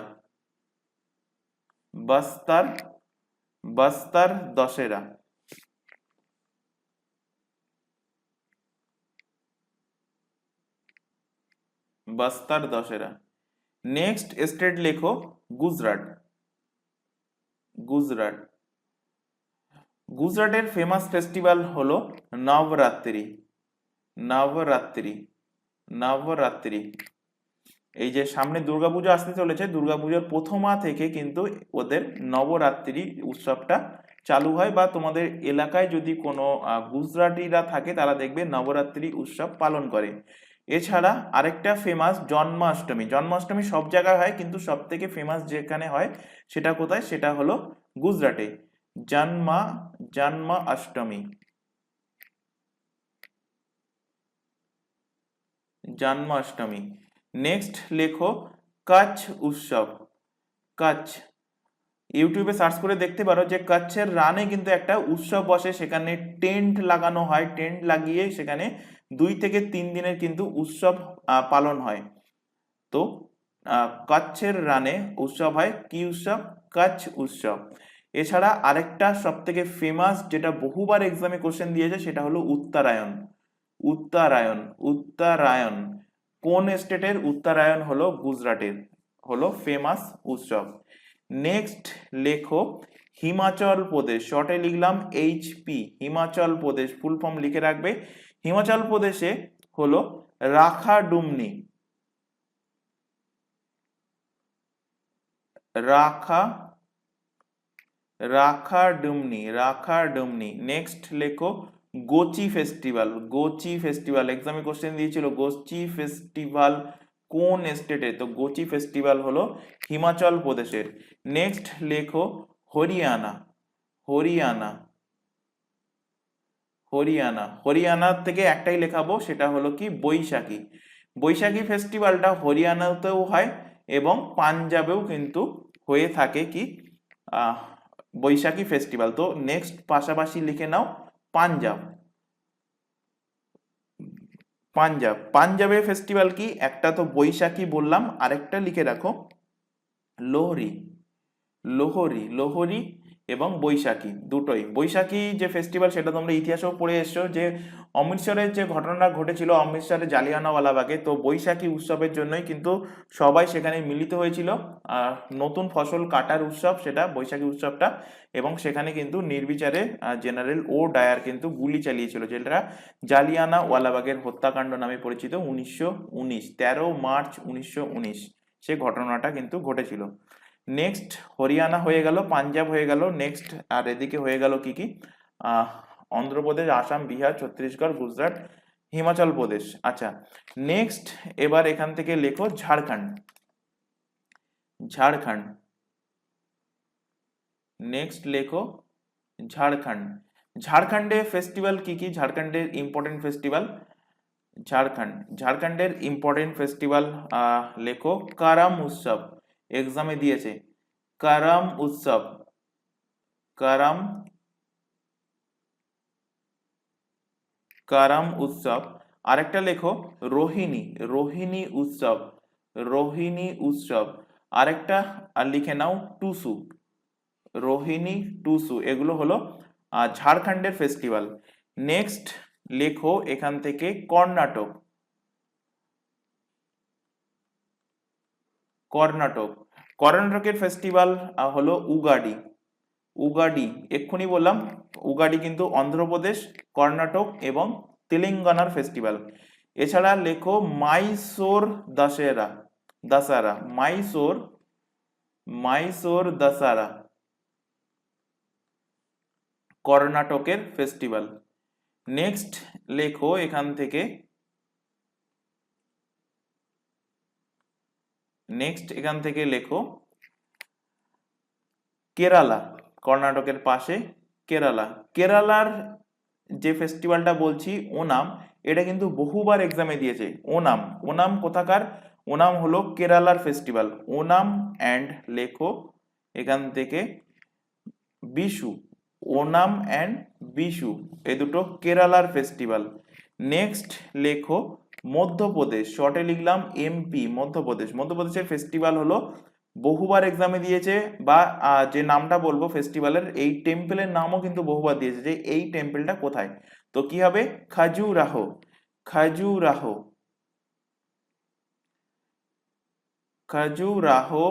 বস্তার, বস্তার দশেরা। বস্তার দশেরা। নেক্সট স্টেট লেখো গুজরাট, গুজরাট। গুজরাটের ফেমাস ফেস্টিভ্যাল হলো নবরাত্রি, নবরাত্রি, নবরাত্রি। এই যে সামনে দুর্গাপুজো আসতে চলেছে, দুর্গাপুজোর প্রথমা থেকে কিন্তু ওদের নবরাত্রি উৎসবটা চালু হয়, বা তোমাদের এলাকায় যদি কোনো গুজরাটিরা থাকে তারা দেখবে নবরাত্রি উৎসব পালন করে। এছাড়া আরেকটা ফেমাস জন্মাষ্টমী, জন্মাষ্টমী সব জায়গায় হয় কিন্তু সব থেকে ফেমাস যেখানে হয় সেটা কোথায়? সেটা হলো গুজরাটে। জন্মাষ্টমী, জন্মাষ্টমী। নেক্সট লেখো কচ্ছ উৎসব, কচ্ছ। ইউটিউবে সার্চ করে দেখতে পারো যে কচ্ছের রানে কিন্তু একটা উৎসব বসে, সেখানে টেন্ট লাগানো হয়, টেন্ট লাগিয়ে সেখানে 2 থেকে 3 দিনের কিন্তু উৎসব পালন হয়। তো কচ্ছের রানে উৎসব হয়, কি উৎসব? কচ্ছ উৎসব। এছাড়া আরেকটা সব থেকে ফেমাস, যেটা বহুবার এক্সামে কোশ্চেন দিয়েছে, সেটা হলো উত্তরায়ণ। উত্তরায়ণ, উত্তরায়ণ কোন স্টেটের? উত্তরায়ণ হলো গুজরাটের, হলো ফেমাস উৎসব। নেক্সট লেখো হিমাচল প্রদেশ, শর্টে লিখলাম HP, Himachal Pradesh, full form লিখে রাখবে। হিমাচল প্রদেশে হলো রাখাডুমনি, রাখাডুমনি, রাখাডুমনি। নেক্সট লেখো গোচি ফেস্টিভ্যাল, গোচি ফেস্টিভ্যাল, এক্সামে কোশ্চেন দিয়েছিল গোচি ফেস্টিভ্যাল কোন স্টেটে? তো গোচি ফেস্টিভ্যাল হলো হিমাচল প্রদেশের। নেক্সট লেখো হরিয়ানা, হরিয়ানা, হরিয়ানা। হরিয়ানা থেকে একটাই লেখাবো, সেটা হলো কি? বৈশাখী। বৈশাখী ফেস্টিভ্যালটা হরিয়ানাতেও হয় এবং পাঞ্জাবেও কিন্তু হয়ে থাকে কি বৈশাখী ফেস্টিভ্যাল। তো নেক্সট পাশাপাশি লিখে নাও পাঞ্জাব, পাঞ্জাব। পাঞ্জাবের ফেস্টিভ্যাল কি? একটা তো বৈশাখী বললাম, আরেকটা লিখে রাখো লোহরি, লোহরি, লোহরি এবং বৈশাখী, দুটোই। বৈশাখী যে ফেস্টিভ্যাল, সেটা তোমরা ইতিহাসেও পড়ে এসছো, যে অমৃতসরের যে ঘটনা ঘটেছিল, অমৃতসরে জালিয়ানওয়ালাবাগে, তো বৈশাখী উৎসবের জন্যই কিন্তু সবাই সেখানে মিলিত হয়েছিল। নতুন ফসল কাটার উৎসব সেটা, বৈশাখী উৎসবটা। এবং সেখানে কিন্তু নির্বিচারে জেনারেল ও ডায়ার কিন্তু গুলি চালিয়েছিল, যেটা জালিয়ানওয়ালাবাগের হত্যাকাণ্ড নামে পরিচিত। 1919, 13 মার্চ 1919 সে ঘটনাটা কিন্তু ঘটেছিল। নেক্সট হরিয়ানা হয়ে গেল, পাঞ্জাব হয়ে গেল। নেক্সট আর এদিকে হয়ে গেল কি কি? অন্ধ্রপ্রদেশ, আসাম, বিহার, ছত্তিশগড়, গুজরাট, হিমাচল প্রদেশ। আচ্ছা, নেক্সট এবার এখান থেকে লেখো ঝাড়খণ্ড, ঝাড়খণ্ড। নেক্সট লেখো ঝাড়খণ্ড। ঝাড়খণ্ডে ফেস্টিভ্যাল কি কি? ঝাড়খণ্ডের ইম্পর্টেন্ট ফেস্টিভ্যাল, ঝাড়খণ্ড, ঝাড়খণ্ডের ইম্পর্টেন্ট ফেস্টিভ্যাল লেখো কারাম উৎসব, এক্সামে দিয়েছে কারাম উৎসব, কারাম, কারাম উৎসব। আরেকটা লেখো রোহিণী, রোহিণী উৎসব, রোহিণী উৎসব। আরেকটা আর লিখে নাও টুসু, রোহিণী, টুসু। এগুলো হলো ঝাড়খণ্ডের ফেস্টিভ্যাল। নেক্সট লেখো এখান থেকে কর্ণাটক, কর্ণাটক। কর্ণাটকের ফেস্টিভ্যাল হলো উগাডি, উগাডি, এক্ষুনি বললাম উগাডি কিন্তু অন্ধ্রপ্রদেশ, কর্ণাটক এবং তেলেঙ্গানার ফেস্টিভ্যাল। এছাড়া লেখো মাইসোর দশেরা, দশারা, মাইসোর, মাইসোর দশারা কর্ণাটকের ফেস্টিভ্যাল। নেক্সট লেখো এখান থেকে, নেক্সট এখান থেকে লেখো কেরালা, কর্ণাটকের পাশে কেরালা। কেরালার যে ফেস্টিভ্যালটা বলছি ওনাম, এটা কিন্তু বহুবার এক্সামে দিয়েছে। ওনাম, ওনাম কোথাকার? ওনাম হলো কেরালার ফেস্টিভ্যাল, ওনাম। অ্যান্ড লেখো এখান থেকে বিশু, ওনাম অ্যান্ড বিশু, এ দুটো কেরালার ফেস্টিভ্যাল। নেক্সট লেখো মধ্যপ্রদেশ, শর্টে লিখলাম এমপি, মধ্যপ্রদেশ। মধ্যপ্রদেশের ফেস্টিভ্যাল হলো বহুবার এক্সামে দিয়েছে, বা যে নামটা বলবো ফেস্টিভ্যালের, এই টেম্পলের নামও কিন্তু বহুবার দিয়েছে, যে এই টেম্পলটা কোথায়। তো কি হবে? খাজুরাহো, খাজুরাহো, খাজুরাহো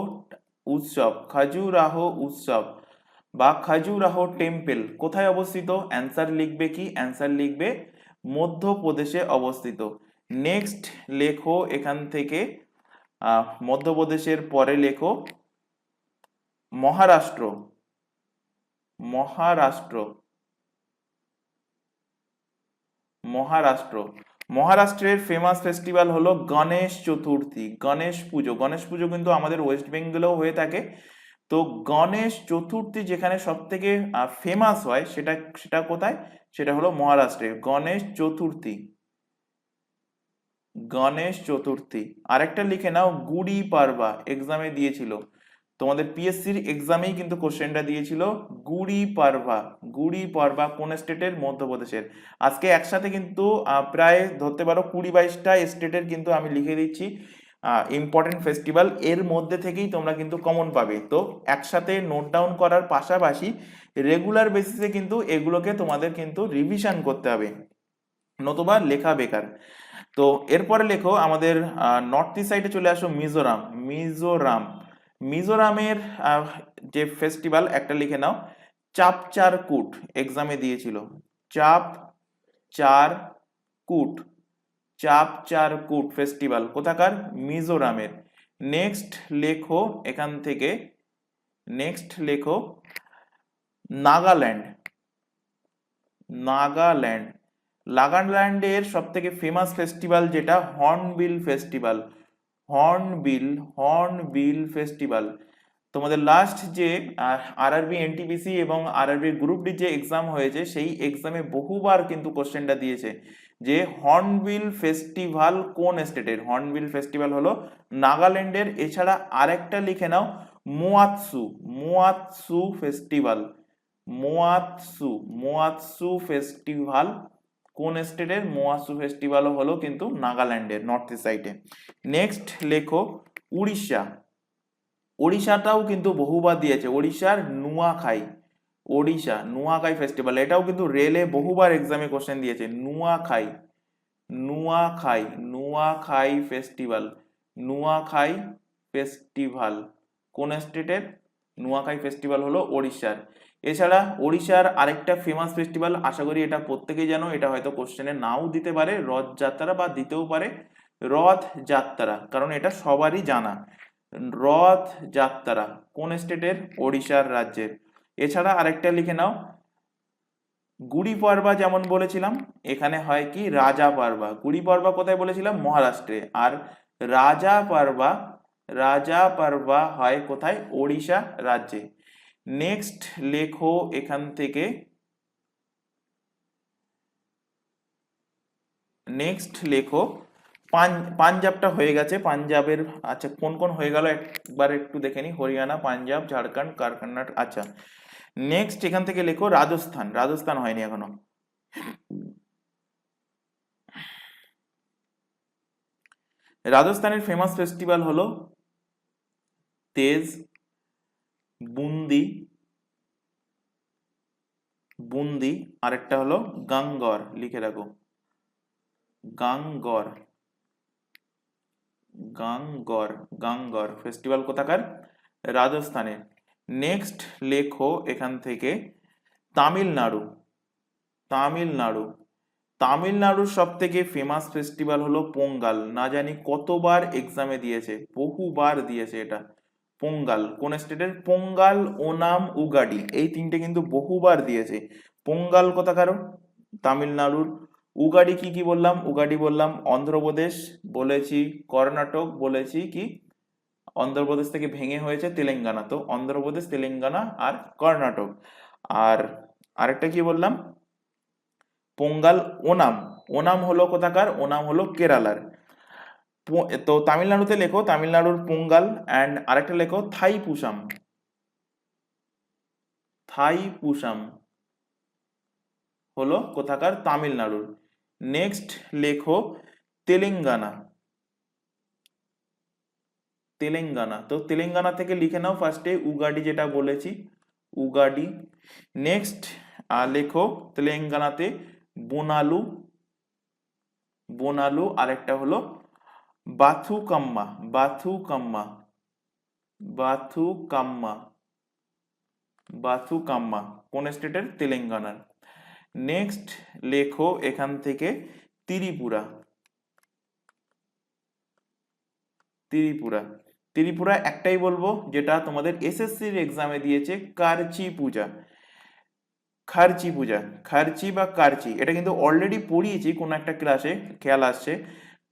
উৎসব, খাজুরাহো উৎসব বা খাজুরাহো টেম্পল কোথায় অবস্থিত? অ্যান্সার লিখবে কি? অ্যান্সার লিখবে মধ্যপ্রদেশে অবস্থিত। নেক্সট লেখো এখান থেকে মধ্যপ্রদেশের পরে লেখো মহারাষ্ট্র, মহারাষ্ট্র, মহারাষ্ট্র। মহারাষ্ট্রের ফেমাস ফেস্টিভ্যাল হলো গণেশ চতুর্থী, গণেশ পুজো। গণেশ পুজো কিন্তু আমাদের ওয়েস্ট বেঙ্গলেও হয়ে থাকে, তো গণেশ চতুর্থী যেখানে সব থেকে ফেমাস হয় সেটা সেটা কোথায়, সেটা হলো মহারাষ্ট্রে। গণেশ চতুর্থী, গণেশ চতুর্থী। আরেকটা লিখে নাও গুড়ি পাড়বা, এক্সামে দিয়েছিল, তোমাদের পিএসসির এক্সামেই কিন্তু কোশ্চেনটা দিয়েছিল গুড়ি পাড়বা। গুড়ি পাড়বা কোন স্টেটের? মধ্যপ্রদেশের। আজকে একসাথে কিন্তু প্রায় ধরতে পারো 20-22টা স্টেটের কিন্তু আমি লিখে দিচ্ছি ইম্পর্টেন্ট ফেস্টিভ্যাল, এর মধ্যে থেকেই তোমরা কিন্তু কমন পাবে। তো একসাথে নোট ডাউন করার পাশাপাশি রেগুলার বেসিসে কিন্তু এগুলোকে তোমাদের কিন্তু রিভিশন করতে হবে, নতুবা লেখা বেকার। তো এরপরে লেখো আমাদের নর্থ ইস্ট সাইডে চলে আসো, মিজোরাম। মিজোরাম, মিজোরামের যে ফেস্টিভ্যাল একটা লিখে নাও চাপচার কুট, এক্সামে দিয়েছিল। চাপ চার কুট, চাপচার কুট ফেস্টিভ্যাল কোথাকার? মিজোরামের। নেক্সট লেখো এখান থেকে, নেক্সট লেখো নাগাল্যান্ড। নাগাল্যান্ড, নাগাল্যান্ডের সব থেকে ফেমাস ফেস্টিভ্যাল যেটা hornbill festival. Hornbill, hornbill festival. তোমাদের লাস্ট যে আরআরবি এনটিপিসি এবং আরআরবি গ্রুপ ডি যে এক্সাম হয়েছে সেই এক্সামে বহুবার কিন্তু কোশ্চেনটা দিয়েছে যে হর্নবিল ফেস্টিভ্যাল কোন স্টেটের? হর্নবিল ফেস্টিভ্যাল হলো নাগাল্যান্ডের। এছাড়া আরেকটা লিখে নাও মোয়াৎসু, মোয়াৎসু ফেস্টিভ্যাল। মোয়াৎসু, মোয়াৎসু ফেস্টিভ্যাল কোন স্টেটের? মোয়াৎসু ফেস্টিভ্যাল হলো কিন্তু নাগাল্যান্ডের, নর্থ ইস্ট সাইডে। নেক্সট লেখো উড়িষ্যা। ওড়িশাটাও কিন্তু বহুবার দিয়েছে, ওড়িশার নুয়াখাই। ওড়িশা নুয়াখাই ফেস্টিভ্যাল, এটাও কিন্তু রেলে বহুবার এক্সামে কোশ্চেন দিয়েছে। নুয়াখাই, নুয়াখাই, নুয়াখাই ফেস্টিভ্যাল। নুয়াখাই ফেস্টিভ্যাল কোন স্টেটের? নুয়াখাই ফেস্টিভ্যাল হলো ওড়িশার। এছাড়া ওড়িশার আরেকটা ফেমাস ফেস্টিভ্যাল, আশা করি এটা প্রত্যেকেই জানো, এটা হয়তো কোশ্চেনে নাও দিতে পারে, রথযাত্রা বা দিতেও পারে রথযাত্রা, কারণ এটা সবারই জানা। রথযাত্রা কোন স্টেটের? ওড়িশার রাজ্যের। এছাড়া আরেকটা লিখে নাও গুড়ি পাড়বা, যেমন বলেছিলাম এখানে হয় কি রাজা পাড়বা। গুড়ি পাড়বা কোথায় বলেছিলাম? মহারাষ্ট্রে। আর রাজা পাড়বা, রাজা পাড়বা হয় কোথায়? ওড়িশা রাজ্যে। নেক্সট লেখো এখান থেকে, নেক্সট লেখো পাঞ্জাবটা হয়ে গেছে, পাঞ্জাবের আচ্ছা কোন কোন হয়ে গেল একবার একটু দেখে নি। হরিয়ানা, পাঞ্জাব, ঝাড়খণ্ড, কর্ণাটক। আচ্ছা নেক্সট এখান থেকে লেখো রাজস্থান। রাজস্থান হয়নি এখনো। রাজস্থানের ফেমাস ফেস্টিভ্যাল হলো তেজ, বুন্দি, বুন্দি, আরেকটা হলো গাঙ্গর, লিখে রাখো গাঙ্গর। গাঙ্গর, গাঙ্গর ফেস্টিভ্যাল কোথাকার? রাজস্থানের। নেক্সট লেখো এখান থেকে তামিলনাড়ু। তামিলনাড়ু, তামিলনাড়ুর সব থেকে ফেমাস ফেস্টিভ্যাল হলো পোঙ্গাল। না জানি কতবার এক্সামে দিয়েছে, বহুবার দিয়েছে এটা। পোঙ্গাল কোন স্টেটের? পোঙ্গাল, ওনাম, উগাডি, এই তিনটে কিন্তু বহুবার দিয়েছে। পোঙ্গাল কোথাকার? তামিলনাড়ুর। উগাডি কি কি বললাম? উগাডি বললাম অন্ধ্রপ্রদেশ বলেছি, কর্ণাটক বলেছি, কি অন্ধ্রপ্রদেশ থেকে ভেঙে হয়েছে তেলেঙ্গানা, তো অন্ধ্রপ্রদেশ, তেলেঙ্গানা আর কর্ণাটক। আর আরেকটা কি বললাম? পোঙ্গাল। ওনাম, ওনাম হলো কোথাকার? ওনাম হলো কেরালার। তো তামিলনাড়ুতে লেখো তামিলনাড়ুর পোঙ্গাল, অ্যান্ড আরেকটা লেখো থাইপুসাম। থাইপুসাম হলো কোথাকার? তামিলনাড়ুর। নেক্সট লেখো তেলেঙ্গানা। তেলেঙ্গানা, তো তেলেঙ্গানা থেকে লিখে নাও ফার্স্টে উগাডি, যেটা বলেছি উগাডি। নেক্সট লেখো তেলেঙ্গানাতে বোনালু। বোনালু, আরেকটা হলো বাথুকাম্মা। বাথুকাম্মা, বাথুকাম্মা, বাথুকাম্মা কোন স্টেটের? তেলেঙ্গানার। নেক্সট লেখো এখান থেকে ত্রিপুরা। ত্রিপুরা, ত্রিপুরা একটাই বলবো যেটা তোমাদের এসএসসির এক্সামে দিয়েছে, কারচি পূজা। খারচি পূজা, খারচি বা কারচি, এটা কিন্তু অলরেডি পড়িয়েছি কোন একটা ক্লাসে, খেয়াল আসছে।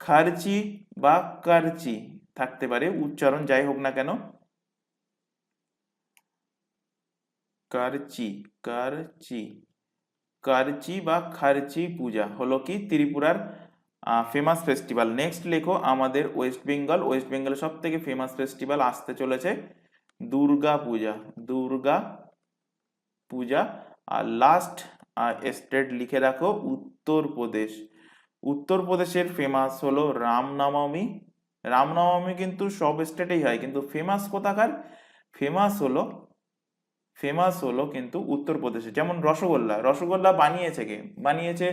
খারচি বা কারচি থাকতে পারে, উচ্চারণ যাই হোক না কেন। কারচি কারচি কারচি বা খারচি পূজা হলো কি ত্রিপুরার ফেমাস ফেস্টিভ্যাল। নেক্সট লেখো আমাদের ওয়েস্ট বেঙ্গলের সব থেকে ফেমাস ফেস্টিভ্যাল আসতে চলেছে দুর্গা পূজা। দুর্গা পূজা। আর লাস্ট স্টেট লিখে রাখো উত্তরপ্রদেশ। উত্তরপ্রদেশের ফেমাস হলো রামনবমী। রামনবমী কিন্তু সব স্টেটেই হয়, কিন্তু ফেমাস কোথাকার? ফেমাস হলো কিন্তু উত্তরপ্রদেশে। যেমন রসগোল্লা বানিয়েছে কে? বানিয়েছে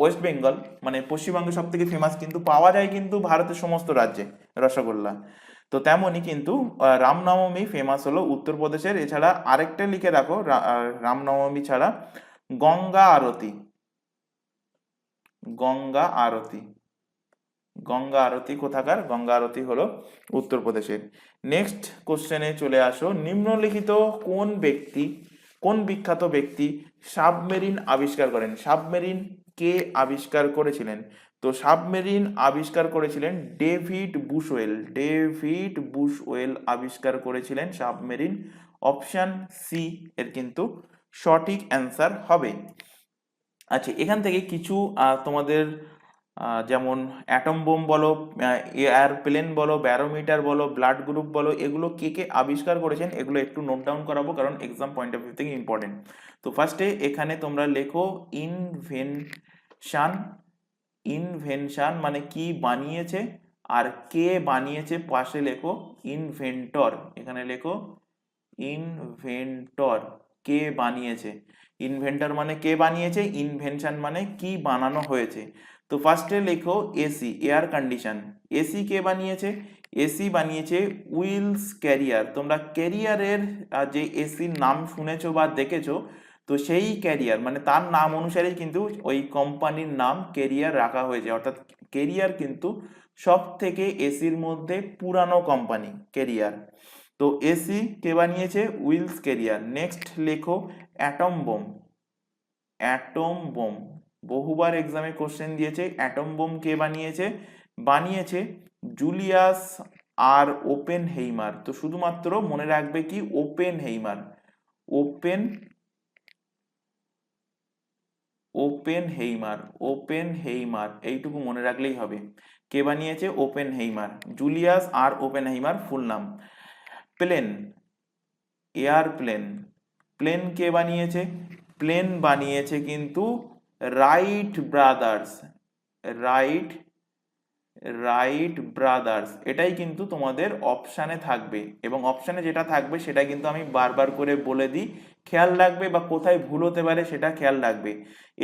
ওয়েস্ট বেঙ্গল, মানে পশ্চিমবঙ্গে সব থেকে ফেমাস, কিন্তু পাওয়া যায় কিন্তু ভারতের সমস্ত রাজ্যে রসগোল্লা। তো তেমনই কিন্তু রামনবমী ফেমাস হলো উত্তরপ্রদেশের। এছাড়া আরেকটা লিখে রাখো রামনবমী ছাড়া গঙ্গা আরতি। গঙ্গা আরতি গঙ্গা আরতি কোথাকার? গঙ্গা আরতি হলো উত্তরপ্রদেশের। নেক্সট কোশ্চেনে চলে আসো, নিম্নলিখিত কোন বিখ্যাত ব্যক্তি সাবমেরিন আবিষ্কার করেন? সাবমেরিন কে আবিষ্কার করেছিলেন? তো সাবমেরিন আবিষ্কার করেছিলেন ডেভিড বুশওয়েল। ডেভিড বুশওয়েল আবিষ্কার করেছিলেন সাবমেরিন। অপশন সি এর কিন্তু সঠিক অ্যান্সার হবে। আচ্ছা, এখান থেকে কিছু তোমাদের যেমন অ্যাটম বোম বলো, এয়ারপ্লেন বলো, ব্যারোমিটার বলো, ব্লাড গ্রুপ বলো, এগুলো কে কে আবিষ্কার করেছেন এগুলো একটু নোট ডাউন করাবো, কারণ এক্সাম পয়েন্ট অফ ভিউ থেকে ইম্পর্টেন্ট। তো ফার্স্টে এখানে তোমরা লেখো ইনভেনশন। ইনভেনশন মানে কি বানিয়েছে, আর কে বানিয়েছে পাশে লেখো ইনভেন্টর। এখানে লেখো ইনভেন্টর, কে বানিয়েছে। ইনভেন্টর মানে কে বানিয়েছে, ইনভেনশন মানে কি বানানো হয়েছে। তো ফার্স্টে লেখো এসি, এয়ার কন্ডিশন। এসি কে বানিয়েছে? এসি বানিয়েছে উইলস ক্যারিয়ার। তোমরা ক্যারিয়ারের যে এসির নাম শুনেছো বা দেখেছো, তো সেই ক্যারিয়ার মানে তার নাম অনুসারেই কিন্তু ওই কোম্পানির নাম ক্যারিয়ার রাখা হয়েছে। অর্থাৎ ক্যারিয়ার কিন্তু সব থেকে এসির মধ্যে পুরানো কোম্পানি ক্যারিয়ার। তো এসি কে বানিয়েছে? Willis Carrier. নেক্সট লেখো অ্যাটম বোম। অ্যাটম বোম বহুবার এক্সামে কোশ্চেন দিয়েছে। অ্যাটম বোম কে বানিয়েছে? বানিয়েছে জুলিয়াস আর ওপেনহেইমার। তো শুধুমাত্র মনে রাখবে কি ওপেনহেইমার। ওপেনহেইমার এইটুকু মনে রাখলেই হবে। কে বানিয়েছে? ওপেনহেইমার। জুলিয়াস আর ওপেনহেইমার ফুল নাম। প্লেন, এয়ারপ্লেন, প্লেন কে বানিয়েছে? প্লেন বানিয়েছে কিন্তু right brothers. Right right brothers এটাই কিন্তু তোমাদের অপশানে থাকবে, এবং অপশানে যেটা থাকবে সেটা কিন্তু আমি বারবার করে বলে দিই, খেয়াল রাখবে, বা কোথায় ভুল হতে পারে সেটা খেয়াল রাখবে।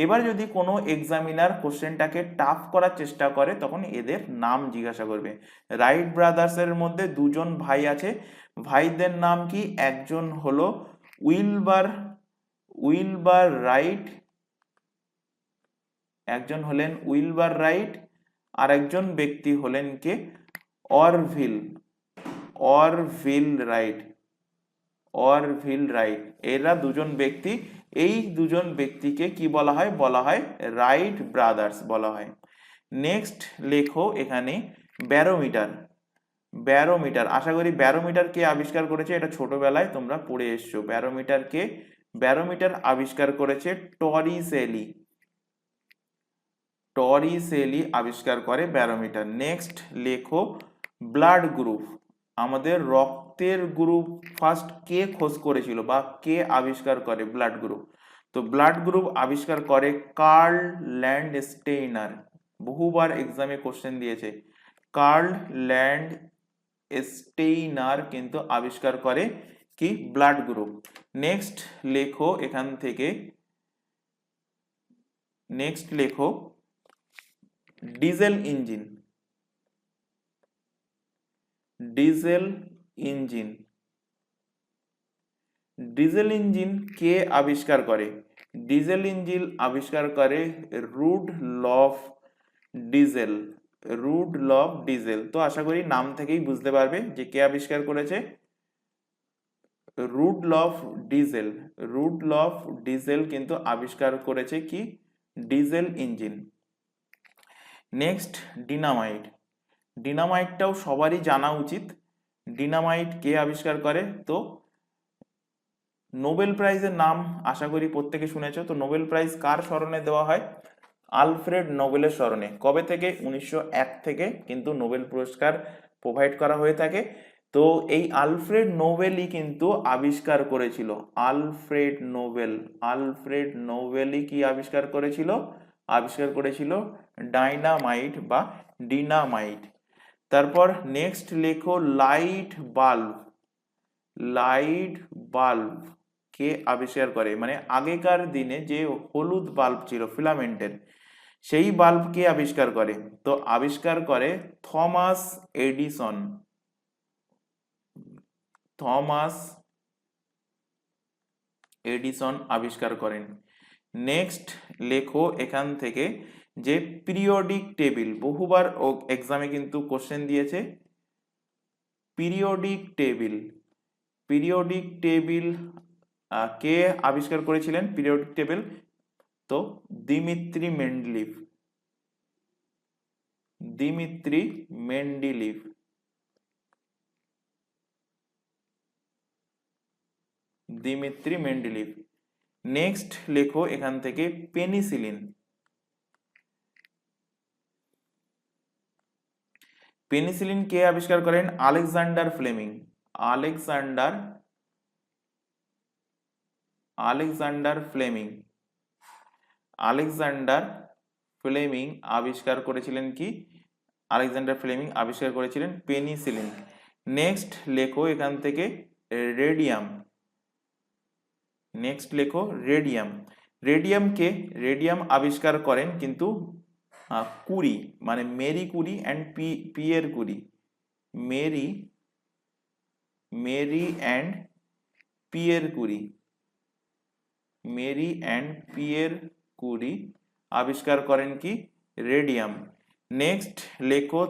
এবার যদি কোনো এক্সামিনার কোশ্চেনটাকে টাফ করার চেষ্টা করে তখন এদের নাম জিজ্ঞাসা করবে। রাইট ব্রাদার্সের মধ্যে দুজন ভাই আছে। ভাইদের নাম কি? একজন হলো উইলবার উইলবার রাইট, একজন হলেন উইলবার রাইট, আর একজন ব্যক্তি হলেন কে? Orville Orville Wright. Orville Wright, এরা দুজন ব্যক্তি। এই দুজন ব্যক্তিকে কি বলা হয়? বলা হয় রাইট ব্রাদার্স বলা হয়। নেক্সট লেখো এখানে ব্যারোমিটার। ব্যারোমিটার, আশা করি ব্যারোমিটার কে আবিষ্কার করেছে এটা ছোটবেলায় তোমরা পড়ে এসছো। ব্যারোমিটার কে? ব্যারোমিটার আবিষ্কার করেছে টরিসেলি। টরিসেলি আবিষ্কার করে ব্যারোমিটার। নেক্সট লেখো ব্লাড গ্রুপ। আমাদের রক্তের গ্রুপ ফার্স্ট কে খোঁজ করেছিল বা কে আবিষ্কার করে ব্লাড গ্রুপ? তো ব্লাড গ্রুপ আবিষ্কার করে কার্ল ল্যান্ডস্টেইনার। বহুবার এক্সামে কোশ্চেন দিয়েছে। কার্ল ল্যান্ডস্টেইনার কিন্তু আবিষ্কার করে কি? Blood group. নেক্সট লেখো এখান থেকে, নেক্সট লেখো diesel engine. Diesel engine, diesel engine কে আবিষ্কার করে? ডিজেল ইঞ্জিন আবিষ্কার করে রুডলফ ডিজেল। Rudolph diesel. তো আশা করি নাম থেকেই বুঝতে পারবে যে কে আবিষ্কার করেছে। Rudolph diesel. রুডলফ ডিজেল কিন্তু আবিষ্কার করেছে কি? Diesel engine. Next dynamite. ডিনামাইটটাও সবারই জানা উচিত। ডিনামাইট কে আবিষ্কার করে? তো নোবেল প্রাইজের নাম আশা করি প্রত্যেকে শুনেছো। তো নোবেল প্রাইজ কার স্মরণে দেওয়া হয়? আলফ্রেড নোবেলের স্মরণে। কবে থেকে? 1901 থেকে কিন্তু নোবেল পুরস্কার প্রোভাইড করা হয়ে থাকে। তো এই আলফ্রেড নোবেলই কিন্তু আবিষ্কার করেছিল, আলফ্রেড নোবেলই কি আবিষ্কার করেছিল? আবিষ্কার করেছিল ডাইনামাইট বা ডিনামাইট। তারপর নেক্সট লেখো লাইট বাল্ব কে আবিষ্কার করে? মানে আগেকার দিনে যে হলুদ বাল্ব ছিল ফিলামেন্টের, সেই বাল্ব কে আবিষ্কার করে? তো আবিষ্কার করে থমাস এডিসন। থমাস এডিসন আবিষ্কার করেন। নেক্সট লেখো এখান থেকে যে পিরিয়ডিক টেবিল, বহুবার এক্সামে কিন্তু কোশ্চেন দিয়েছে। পিরিয়ডিক টেবিল কে আবিষ্কার করেছিলেন? পিরিয়ডিক টেবিল তো দিমিত্রি মেন্ডেলিভ। নেক্সট লেখো এখান থেকে পেনিসিলিন কে আবিষ্কার করেন? আলেকজান্ডার ফ্লেমিং আবিষ্কার করেছিলেন কি? আলেকজান্ডার ফ্লেমিং আবিষ্কার করেছিলেন পেনিসিলিন। নেক্সট লেখো এখান থেকে রেডিয়াম। রেডিয়াম আবিষ্কার করেন কিন্তু কুরি, মানে Marie Curie and Pierre Curie. Marie and Pierre Curie আবিষ্কার করেন কি? রেডিয়াম। নেক্সট লেখো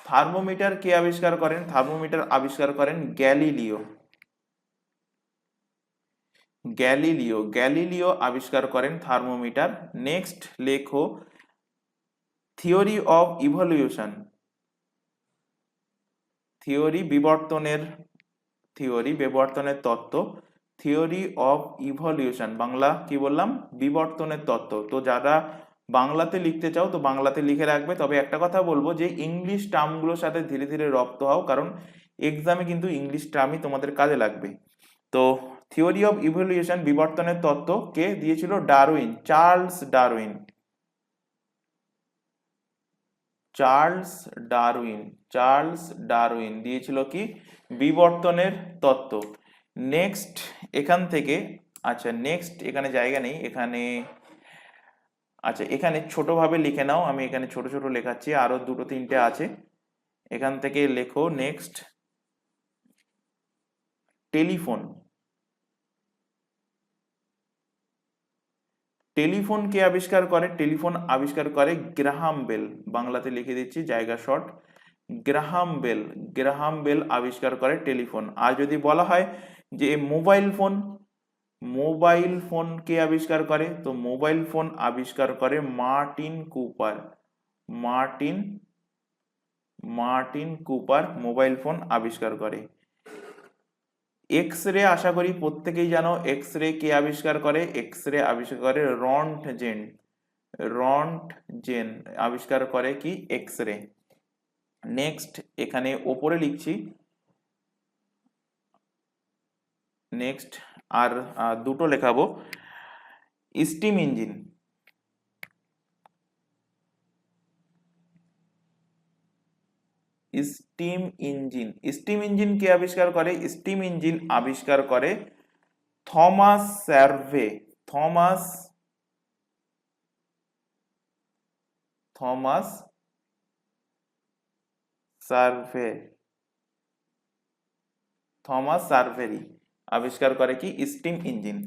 থার্মোমিটার কে আবিষ্কার করেন? থার্মোমিটার আবিষ্কার করেন গ্যালিলিও আবিষ্কার করেন থার্মোমিটার। নেক্সট লেখো থিওরি অফ ইভলিউশন, বিবর্তনের তত্ত্ব। থিওরি অফ ইভলিউশন বাংলা কি বললাম? বিবর্তনের তত্ত্ব। তো যারা বাংলাতে লিখতে চাও তো বাংলাতে লিখে রাখবে। তবে একটা কথা বলবো যে ইংলিশ টার্মগুলোর সাথে ধীরে ধীরে রপ্ত হও, কারণ এক্সামে কিন্তু ইংলিশ টার্মই তোমাদের কাজে লাগবে। তো থিওরি অফ ইভলিউশন, বিবর্তনের তত্ত্ব কে দিয়েছিল? চার্লস ডারউইন দিয়েছিল কি? বিবর্তনের তত্ত্ব। নেক্সট এখান থেকে, আচ্ছা নেক্সট এখানে জায়গা নেই, এখানে ছোটভাবে লিখে নাও, আমি এখানে ছোট ছোট লেখাচ্ছি, আরো দুটো তিনটে আছে। এখান থেকে লেখো নেক্সট টেলিফোন কে আবিষ্কার করে? টেলিফোন আবিষ্কার করে গ্রাহাম বেল। বাংলাতে লিখে দিচ্ছি, জায়গা শর্ট। গ্রাহাম বেল আবিষ্কার করে টেলিফোন। আর যদি বলা হয় যে মোবাইল ফোন কে আবিষ্কার করে? তো মোবাইল ফোন আবিষ্কার করে মার্টিন কুপার মোবাইল ফোন আবিষ্কার করে। এক্স রে আশা করি প্রত্যেকেই জানো, এক্স রে কে আবিষ্কার করে? এক্স রে আবিষ্কার করে রন্টজেন আবিষ্কার করে কি? X ray. নেক্সট এখানে ওপরে লিখছি, নেক্সট আর দুটো লেখাবো। স্টিম ইঞ্জিন কে আবিষ্কার করে? স্টিম ইঞ্জিন আবিষ্কার করে থমাস সার্ভে। থমাস সার্ভেরি আবিষ্কার করে কি? Steam engine.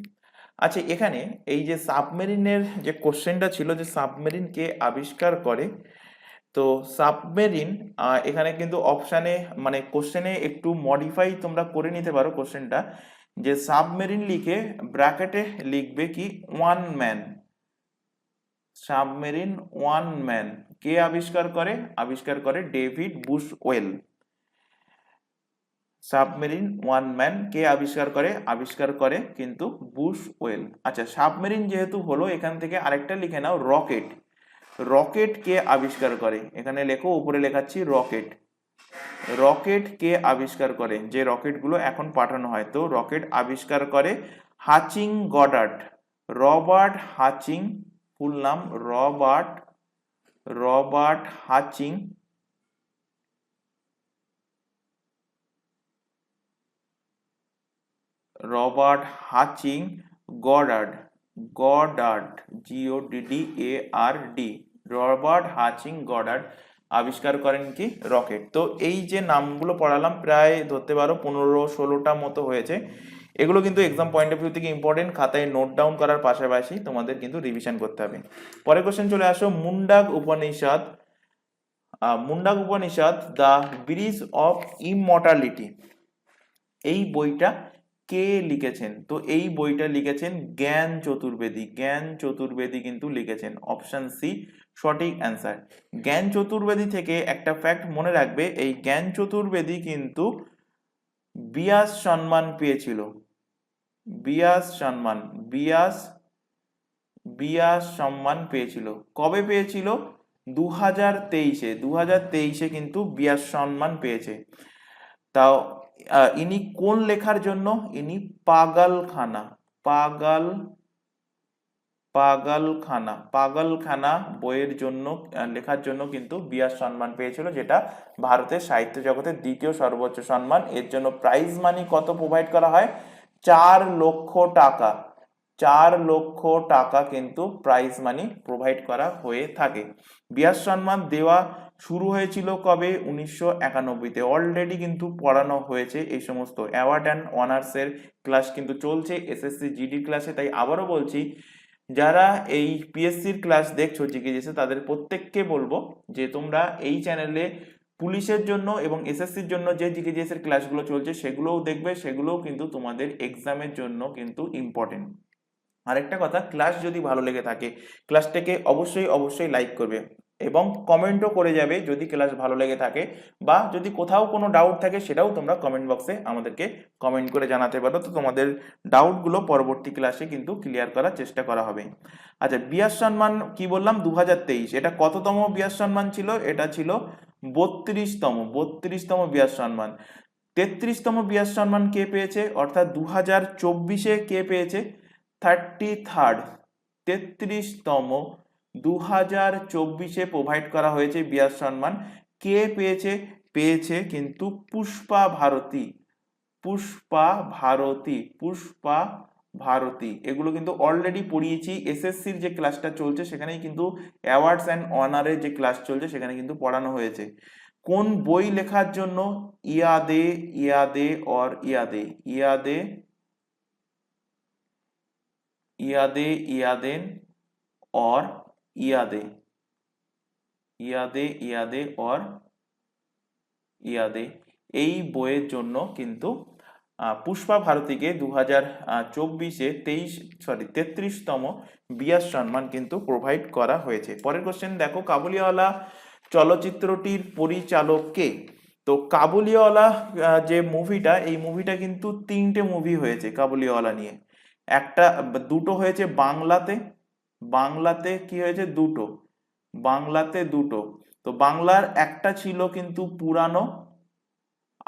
আচ্ছা এখানে এই যে সাবমেরিনের যে কোশ্চেনটা ছিল, যে সাবমেরিন কে আবিষ্কার করে, তো সাবমেরিন এখানে কিন্তু অপশানে মানে কোশ্চেনে একটু মডিফাই তোমরা করে নিতে পারো কোশ্চেনটা, যে সাবমেরিন লিখে ব্র্যাকেটে লিখবে কি? ওয়ান ম্যান কে আবিষ্কার করে? আবিষ্কার করে ডেভিড বুশওয়েল। সাবমেরিন ওয়ান ম্যান কে আবিষ্কার করে কিন্তু বুশওয়েল। আচ্ছা, সাবমেরিন যেহেতু হলো, এখান থেকে আরেকটা লিখে নাও, রকেট। রকেট কে আবিষ্কার করে, এখানে লেখো, উপরে লেখাচ্ছি রকেট। রকেট কে আবিষ্কার করে, যে রকেটগুলো এখন পাঠানো হয়, তো রকেট আবিষ্কার করে হাচিং গডার্ড। রবার্ট হাচিং, ফুল নাম Robert Hutchings. Robert Hutchings Goddard, GODDARD, Robert Hutchings Goddard আবিষ্কার করেন কি, রকেট। তো এই যে নামগুলো পড়ালাম, প্রায় ধরতে পারো 15-16টা মতো হয়েছে। এগুলো কিন্তু এক্সাম পয়েন্ট অফ ভিউ থেকে ইম্পর্টেন্ট, খাতায় নোট ডাউন করার পাশাপাশি তোমাদের কিন্তু রিভিশন করতে হবে। পরের কোশ্চেন চলে আসো, Mundaka Upanishad, the bridge of immortality, এই বইটা কে লিখেছেন? তো এই বইটা লিখেছেন জ্ঞান চতুর্বেদী কিন্তু লিখেছেন। অপশন সি সঠিক অ্যান্সার। জ্ঞান চতুর্বেদী থেকে একটা ফ্যাক্ট মনে রাখবে, এই জ্ঞান চতুর্বেদী কিন্তু বিয়াস সম্মান পেয়েছিল। বিয়াস সম্মান পেয়েছিল। কবে পেয়েছিল? 2023-এ কিন্তু বিয়াস সম্মান পেয়েছে। তাও ইনি কোন লেখার জন্য? ইনি পাগলখানা বইয়ের জন্য, লেখার জন্য কিন্তু বিয়াস সম্মান পেয়েছিল, যেটা ভারতের সাহিত্য জগতের দ্বিতীয় সর্বোচ্চ সম্মান। এর জন্য প্রাইজ মানি কত প্রোভাইড করা হয়? 4 লক্ষ টাকা। 4 লক্ষ টাকা কিন্তু প্রাইজ মানি প্রোভাইড করা হয়ে থাকে। বিয়াস সম্মান দেওয়া শুরু হয়েছিল কবে? 1991-তে। অলরেডি কিন্তু পড়ানো হয়েছে এই সমস্ত অ্যাওয়ার্ড অ্যান্ড অনার্সের ক্লাস কিন্তু চলছে এসএসসি জিডি ক্লাসে। তাই আবারও বলছি, যারা এই পিএসসির ক্লাস দেখছো জিকেজিএস, তাদের প্রত্যেককে বলবো যে তোমরা এই চ্যানেলে পুলিশের জন্য এবং এসএসসির জন্য যে জিকেজিএস এর ক্লাসগুলো চলছে সেগুলোও দেখবে, সেগুলোও কিন্তু তোমাদের এক্সামের জন্য কিন্তু ইম্পর্টেন্ট। আরেকটা কথা, ক্লাস যদি ভালো লেগে থাকে ক্লাসটাকে অবশ্যই লাইক করবে এবং কমেন্টও করে যাবে যদি ক্লাস ভালো লেগে থাকে, বা যদি কোথাও কোনো ডাউট থাকে সেটাও তোমরা কমেন্ট বক্সে আমাদেরকে কমেন্ট করে জানাতে পারো। তো তোমাদের ডাউটগুলো পরবর্তী ক্লাসে কিন্তু ক্লিয়ার করার চেষ্টা করা হবে। আচ্ছা, বিয়াস সম্মান কি বললাম? 2023। এটা কততম বিয়াস সম্মান ছিল? এটা ছিল 32তম বিয়াস সম্মান। 33তম বিয়াস সম্মান কে পেয়েছে? অর্থাৎ 2024-এ কে পেয়েছে? 33rd, 33তম 2024-এ প্রোভাইড করা হয়েছে বিয়াস সম্মান। কে পেয়েছে? পেয়েছে কিন্তু পুষ্পা ভারতী। এগুলো কিন্তু অলরেডি পড়িয়েছি, এসএসসির যে ক্লাসটা চলছে সেখানেই কিন্তু অ্যাওয়ার্ডস অ্যান্ড অনারের যে ক্লাস চলছে সেখানে কিন্তু পড়ানো হয়েছে। কোন বই লেখার জন্য? ইয়াদে অর ইয়াদে, এই বইয়ের জন্য কিন্তু পুষ্পা ভারতীকে 2024-এ 33তম বিয়াস সম্মান কিন্তু প্রোভাইড করা হয়েছে। পরের কোশ্চেন দেখো, কাবুলিওয়ালা চলচ্চিত্রটির পরিচালক কে? তো কাবুলিওয়ালা যে মুভিটা, এই মুভিটা কিন্তু 3টে মুভি হয়েছে কাবুলিওয়ালা নিয়ে। দুটো হয়েছে বাংলাতে কি হয়েছে? দুটো। তো বাংলার একটা ছিল কিন্তু পুরানো,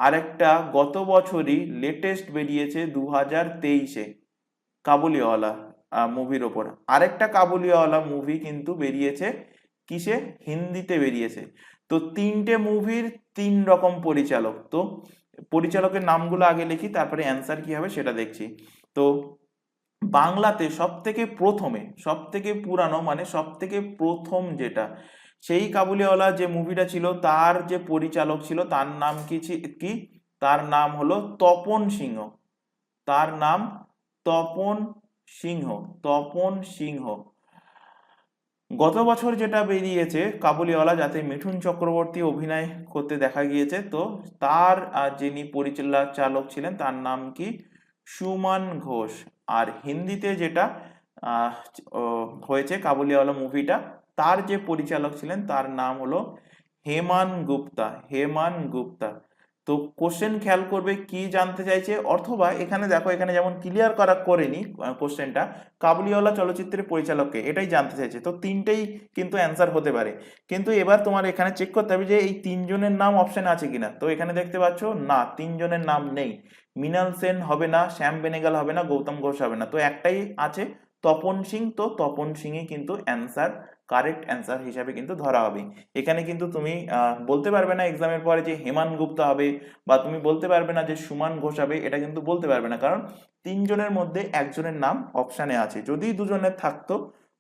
আরেকটা গত বছরই লেটেস্ট বেরিয়েছে 2023-এ কাবুলিওয়ালা মুভির ওপর। আরেকটা কাবুলিওয়ালা মুভি কিন্তু বেরিয়েছে কিসে? হিন্দিতে বেরিয়েছে। তো 3টে মুভির 3 রকম পরিচালক। তো পরিচালকের নামগুলো আগে লিখি, তারপরে অ্যান্সার কি হবে সেটা দেখছি। তো বাংলাতে সবথেকে পুরানো মানে সবথেকে প্রথম যেটা, সেই কাবুলিওয়ালা যে মুভিটা ছিল, তার যে পরিচালক ছিল তার নাম কি? তার নাম হলো তপন সিংহ। গত বছর যেটা বেরিয়েছে কাবুলিওয়ালা, যাতে মিঠুন চক্রবর্তী অভিনয় করতে দেখা গিয়েছে, তো তার যিনি পরিচালক ছিলেন তার নাম কি? সুমন ঘোষ। আর হিন্দিতে যেটা হয়েছে কাবুলিওয়ালা মুভিটা, তার যে পরিচালক ছিলেন তার নাম হলো হেমান গুপ্তা। তো কোশ্চেন খেয়াল করবে কি জানতে চাইছে, অথবা এখানে দেখো এখানে যেমন ক্লিয়ার করেনি কোশ্চেনটা, কাবুলিওয়ালা চলচ্চিত্রের পরিচালককে, এটাই জানতে চাইছে। তো তিনটেই কিন্তু অ্যান্সার হতে পারে, কিন্তু এবার তোমার এখানে চেক করতে হবে যে এই তিনজনের নাম অপশানে আছে কিনা। তো এখানে দেখতে পাচ্ছ না, তিনজনের নাম নেই। মৃণাল সেন হবে না, শ্যাম বেনেগাল হবে না, গৌতম ঘোষ হবে না, তো একটাই আছে তপন সিং। তো তপন সিংই কিন্তু অ্যান্সার, কারেক্ট অ্যান্সার হিসাবে কিন্তু ধরা হবে। এখানে কিন্তু তুমি বলতে পারবে না এক্সামের পরে যে হেমান গুপ্তা হবে, বা তুমি বলতে পারবে না যে সুমান ঘোষ হবে, এটা কিন্তু বলতে পারবে না, কারণ তিনজনের মধ্যে একজনের নাম অপশানে আছে। যদি দুজনের থাকতো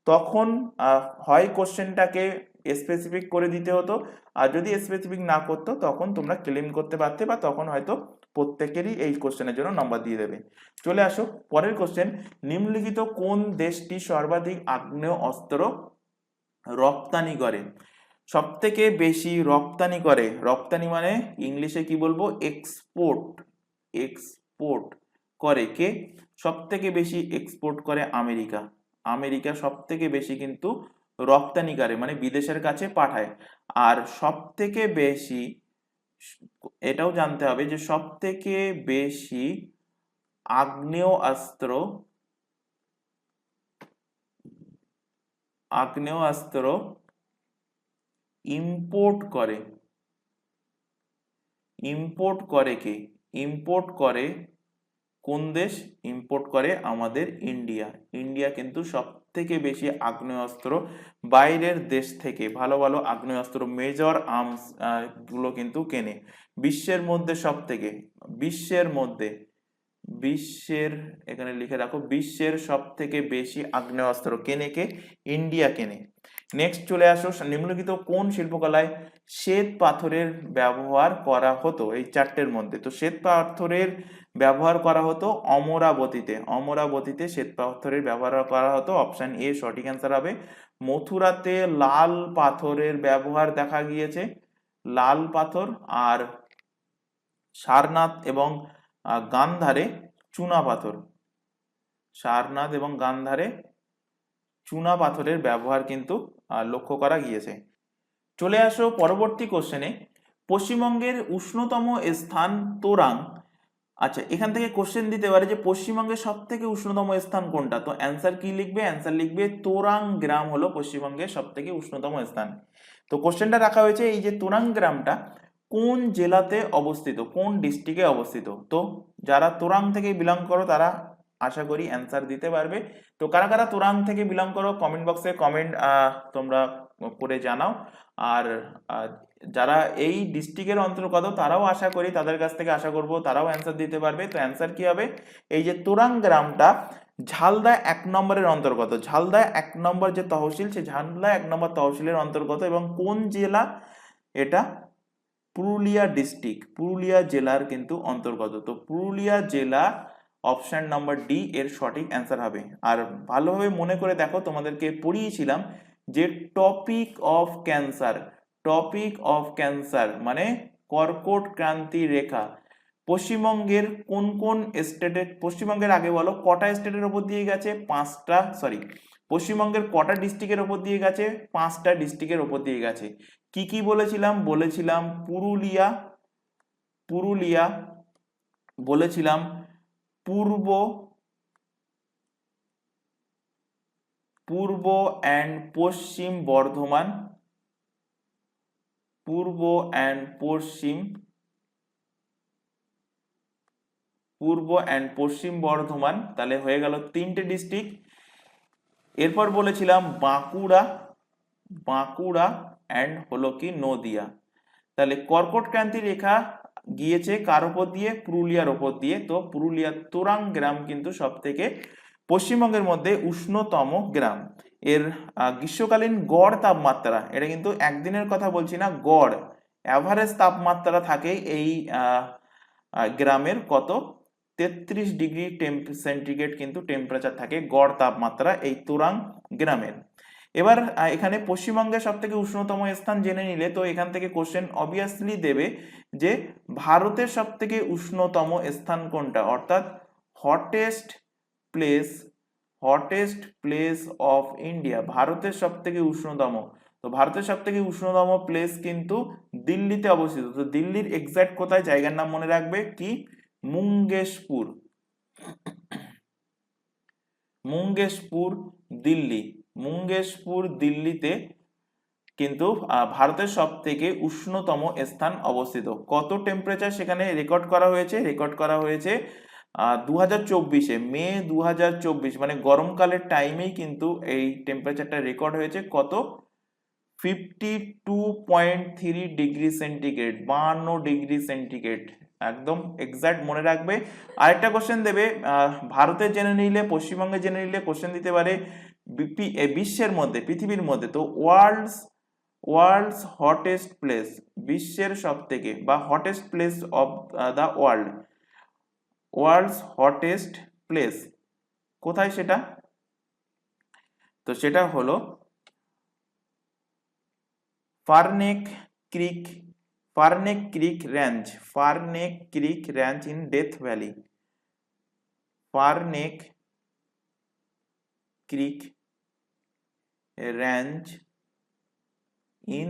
তখন হয় কোশ্চেনটাকে স্পেসিফিক করে দিতে হতো, আর যদি স্পেসিফিক না করতো তখন তোমরা ক্লেম করতে পারতে, বা তখন হয়তো প্রত্যেকেরই এই কোশ্চেনের জন্য নম্বর দিয়ে দেবে। চলে আসো পরের কোশ্চেন। নিম্নলিখিত কোন দেশটি সর্বাধিক আগ্নেয় অস্ত্র রপ্তানি করে? সব থেকে বেশি রপ্তানি করে, রপ্তানি মানে ইংলিশে কি বলবো, এক্সপোর্ট, এক্সপোর্ট করে কে? সব থেকে বেশি এক্সপোর্ট করে আমেরিকা। আমেরিকা সব থেকে বেশি কিন্তু রপ্তানি করে, মানে বিদেশের কাছে পাঠায়। আর সব থেকে বেশি, এটাও জানতে হবে যে সব থেকে বেশি আগ্নেয়াস্ত্র, আগ্নেয়াস্ত্র ইম্পোর্ট করে, ইম্পোর্ট করে কে? ইম্পোর্ট করে কোন দেশ? ইম্পোর্ট করে আমাদের ইন্ডিয়া। ইন্ডিয়া কিন্তু সব থেকে বেশি আগ্নেয়াস্ত্র বাইরের দেশ থেকে, ভালো ভালো আগ্নেয়াস্ত্র, মেজর আর্মস গুলো কিন্তু কেনে। বিশ্বের মধ্যে সব থেকে, বিশ্বের মধ্যে, বিশ্বের, এখানে লিখে রাখো, বিশ্বের সব থেকে বেশি আগ্নেয়াস্ত্র কেনে কে? ইন্ডিয়া কেনে। নেক্সট চলে আসো, নিম্নলিখিত কোন শিল্পকলায় শ্বেত পাথরের ব্যবহার করা হতো? এই চারটের মধ্যে তো শ্বেত পাথরের ব্যবহার করা হতো অমরাবতীতে, অমরাবতীতে শ্বেত পাথরের ব্যবহার করা হতো। অপশন এ সঠিক অ্যান্সার হবে। মথুরাতে লাল পাথরের ব্যবহার দেখা গিয়েছে, লাল পাথর। আর সারনাথ এবং গান্ধারে চুনা পাথর, সারনাথ এবং গান্ধারে চুনা পাথরের ব্যবহার কিন্তু লক্ষ্য করা গিয়েছে। চলে আসো পরবর্তী কোশ্চেনে। পশ্চিমবঙ্গের উষ্ণতম স্থান তোরাং। আচ্ছা, এখান থেকে কোশ্চেন দিতে পারে যে পশ্চিমবঙ্গের সব থেকে উষ্ণতম স্থান কোনটা? তো অ্যান্সার কি লিখবে? অ্যান্সার লিখবে তোরাং গ্রাম হলো পশ্চিমবঙ্গের সব থেকে উষ্ণতম স্থান। তো কোশ্চেনটা রাখা হয়েছে এই যে তোরাং গ্রামটা কোন জেলাতে অবস্থিত, কোন ডিস্ট্রিক্টে অবস্থিত। তো যারা তোরাং থেকে বিলং করো তারা আশা করি অ্যান্সার দিতে পারবে। তো কারা কারা তোরাং থেকে বিলং করো কমেন্ট বক্সে কমেন্ট তোমরা করে জানাও। আর যারা এই ডিস্ট্রিক্টের অন্তর্গত তারাও আশা করি, তাদের কাছ থেকে আশা করব তারাও অ্যান্সার দিতে পারবে। তো অ্যান্সার কি হবে? এই যে তোরাং গ্রামটা ঝালদা 1 নম্বরের অন্তর্গত, ঝালদা 1 নম্বর যে তহসিল, সেই ঝালদা 1 নম্বর তহসিলের অন্তর্গত। এবং কোন জেলা এটা? পুরুলিয়া ডিস্ট্রিক্ট, পুরুলিয়া জেলার কিন্তু অন্তর্গত। তো পুরুলিয়া জেলা, অপশন নাম্বার ডি এর সঠিক অ্যান্সার হবে। আর ভালোভাবে মনে করে দেখো, তোমাদেরকে পড়িয়েছিলাম যে topic of cancer, topic of cancer মানে কর্কট ক্রান্তি রেখা পশ্চিমবঙ্গের কোন কোন স্টেটে, পশ্চিমবঙ্গের আগে বলো কটা স্টেটের উপর দিয়ে গেছে? 5টা, সরি, পশ্চিমবঙ্গের কটা ডিস্ট্রিক্টের উপর দিয়ে গেছে? 5টা ডিস্ট্রিক্টের উপর দিয়ে গেছে। কি কি বলেছিলাম? বলেছিলাম পুরুলিয়া, পুরুলিয়া, বলেছিলাম পূর্ব, পূর্ব and Paschim Bardhaman, Purba and Paschim, Purba and পশ্চিম বর্ধমান, তাহলে হয়ে গেল 3টে ডিস্ট্রিক্ট। এরপর বলেছিলাম বাঁকুড়া, বাঁকুড়া অ্যান্ড হলো কি নদিয়া। তাহলে কর্কট ক্রান্তি রেখা গিয়েছে কার উপর দিয়ে? পুরুলিয়ার উপর দিয়ে। তো পুরুলিয়ার তোরাং গ্রাম কিন্তু সব থেকে পশ্চিমবঙ্গের মধ্যে উষ্ণতম গ্রাম। এর গ্রীষ্মকালীন গড় তাপমাত্রা, এটা কিন্তু একদিনের কথা বলছি না, গড় অ্যাভারেজ তাপমাত্রা থাকে এই গ্রামের কত? 33 ডিগ্রি সেন্টিগ্রেড কিন্তু টেম্পারেচার থাকে গড় তাপমাত্রা এই তোরাং গ্রামের। এবার এখানে পশ্চিমবঙ্গের সব থেকে উষ্ণতম স্থান জেনে নিলে, তো এখান থেকে কোশ্চেন অবভিয়াসলি দেবে যে ভারতের সব থেকে উষ্ণতম স্থান কোনটা, অর্থাৎ hottest place, hottest place of India, ভারতের সব থেকে উষ্ণতম। তো ভারতের সব থেকে উষ্ণতম প্লেস কিন্তু দিল্লিতে অবস্থিত। তো দিল্লির এক্সাক্ট কোথায় জায়গার নাম মনে রাখবে কি, মুঙ্গেশপুর। মুঙ্গেশপুর দিল্লি, মুঙ্গেশপুর দিল্লিতে কিন্তু ভারতের সব থেকে উষ্ণতম স্থান অবস্থিত। কত টেম্পারেচার সেখানে রেকর্ড করা হয়েছে? রেকর্ড করা হয়েছে 2024-এ, মে 2024, মানে গরমকালের টাইমেই কিন্তু এই টেম্পারেচারটা রেকর্ড হয়েছে। কত? 52.3 ডিগ্রি সেন্টিগ্রেড, 52 ডিগ্রি সেন্টিগ্রেড, একদম এক্সাক্ট মনে রাখবে। আরেকটা কোশ্চেন দেবে, ভারতের জেনে নিলে, পশ্চিমবঙ্গে জেনে নিলে কোশ্চেন দিতে পারে বিশ্বের মধ্যে, পৃথিবীর মধ্যে। তো ওয়ার্ল্ডস হটেস্ট প্লেস, বিশ্বের সব থেকে বা hottest place of the world's hottest place কোথায় সেটা? তো সেটা হলো Furnace Creek range in Death Valley. Furnace Creek range in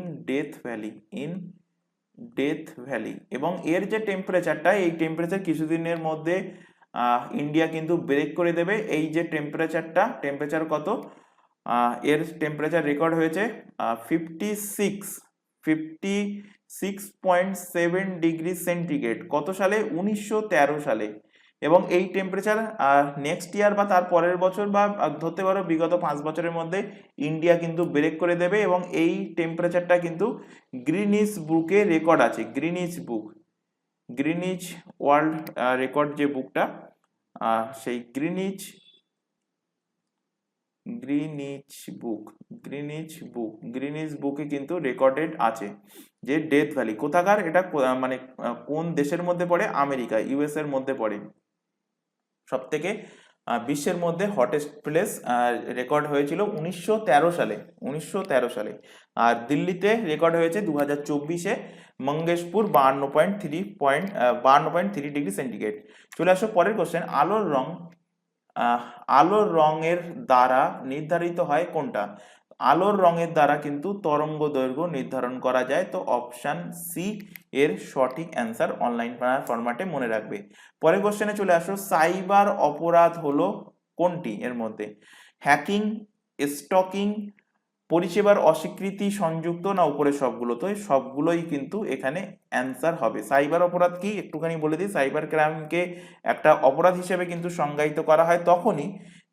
Death Valley, এবং এর যে টেম্পারেচারটা, এই টেম্পারেচার কিছুদিনের মধ্যে ইন্ডিয়া কিন্তু ব্রেক করে দেবে। এই যে টেম্পারেচার কত? এর টেম্পারেচার রেকর্ড হয়েছে 56.7 ডিগ্রি সেন্টিগ্রেড। কত সালে? 1913 সালে। এবং এই টেম্পারেচার নেক্সট ইয়ার বা তার পরের বছর বা ধরতে পারো বিগত 5 বছরের মধ্যে ইন্ডিয়া কিন্তু ব্রেক করে দেবে। এবং এই টেম্পারেচারটা কিন্তু গ্রিনিচ বুকে রেকর্ড আছে। গ্রিনিচ ওয়ার্ল্ড রেকর্ড যে বুকটা, সেই গ্রিনিচ বুকে কিন্তু রেকর্ডেড আছে যে ডেথ ভ্যালি কোথাকার, এটা মানে কোন দেশের মধ্যে পড়ে? আমেরিকা, ইউএস এর মধ্যে পড়ে। সব থেকে বিশ্বের মধ্যে হটেস্ট প্লেস রেকর্ড হয়েছিল 1913 সালে। আর দিল্লিতে রেকর্ড হয়েছে 2024-এ, মঙ্গেশপুর 52.3 ডিগ্রি সেন্টিগ্রেড। চলে আসো পরের কোশ্চেন। আলোর রঙের দ্বারা নির্ধারিত হয় কোনটা? আলোর রঙের দ্বারা কিন্তু তরঙ্গ দৈর্ঘ্য নির্ধারণ করা যায়। তো অপশন সি এর সঠিক অ্যান্সার, অনলাইন ফরম্যাটে মনে রাখবে। পরের কোশ্চেনে চলে আসো। সাইবার অপরাধ হলো কোনটি এর মধ্যে? হ্যাকিং, স্টকিং, পরিষেবার অস্বীকৃতি সংযুক্ত, না উপরে সবগুলো? তো সবগুলোই কিন্তু এখানে অ্যান্সার হবে। সাইবার অপরাধ কি একটুখানি বলে দিই। সাইবার ক্রাইমকে একটা অপরাধ হিসেবে কিন্তু সংজ্ঞায়িত করা হয় তখনই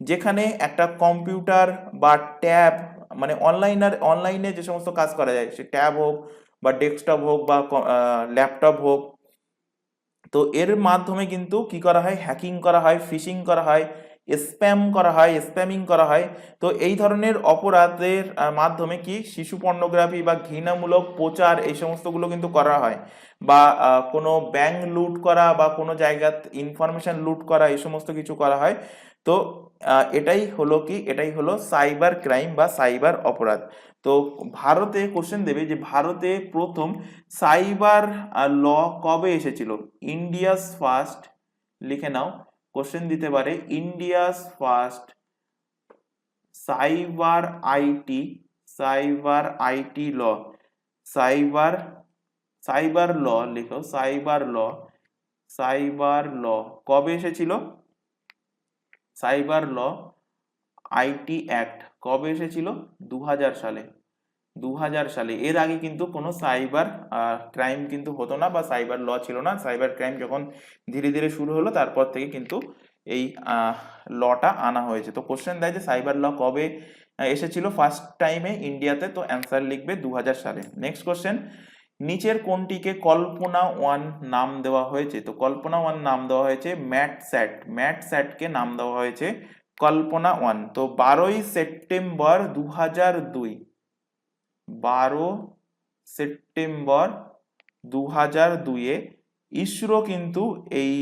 যেখানে একটা কম্পিউটার বা ট্যাব, মানে অনলাইনে যে সমস্ত কাজ করা যায়, সে ট্যাব হোক বা ডেস্কটপ হোক বা ল্যাপটপ হোক, তো এর মাধ্যমে কিন্তু কি করা হয়? হ্যাকিং করা হয়, ফিশিং করা হয়, স্প্যামিং করা হয়। তো এই ধরনের অপরাধের মাধ্যমে কি শিশু পর্নোগ্রাফি বা ঘৃণামূলক প্রচার, এই সমস্তগুলো কিন্তু করা হয়, বা কোনো ব্যাংক লুট করা বা কোনো জায়গার ইনফরমেশন লুট করা, এই সমস্ত কিছু করা হয়। তো এটাই হলো সাইবার ক্রাইম বা সাইবার অপরাধ। তো ভারতে কোশ্চেন দেবে যে ভারতে প্রথম সাইবার ল কবে এসেছিল? ইন্ডিয়াস ফার্স্ট, লিখে নাও, কোশ্চেন দিতে পারে India's first cyber IT law, cyber law লিখো, সাইবার ল কবে এসেছিল? সাইবার ল আইটি অ্যাক্ট কবে এসেছিল? 2000 সালে। 2000 সালে। এর আগে কিন্তু কোনো সাইবার ক্রাইম কিন্তু হতো না বা সাইবার ল ছিল না। সাইবার ক্রাইম যখন ধীরে ধীরে শুরু হলো, তারপর থেকে কিন্তু এই লটা আনা হয়েছে। তো কোশ্চেন দেয় যে সাইবার ল কবে এসেছিল ফার্স্ট টাইমে ইন্ডিয়াতে? তো অ্যান্সার লিখবে 2000 সালে। নেক্সট কোশ্চেন, নিচের কোনটিকে কল্পনা 1 নাম দেওয়া হয়েছে? তো কল্পনা 1 নাম দেওয়া হয়েছে ম্যাটস্যাটকে নাম দেওয়া হয়েছে কল্পনা 1। তো 12ই সেপ্টেম্বর 2002, 12 সেপ্টেম্বর 2002-এ ইসরো কিন্তু এই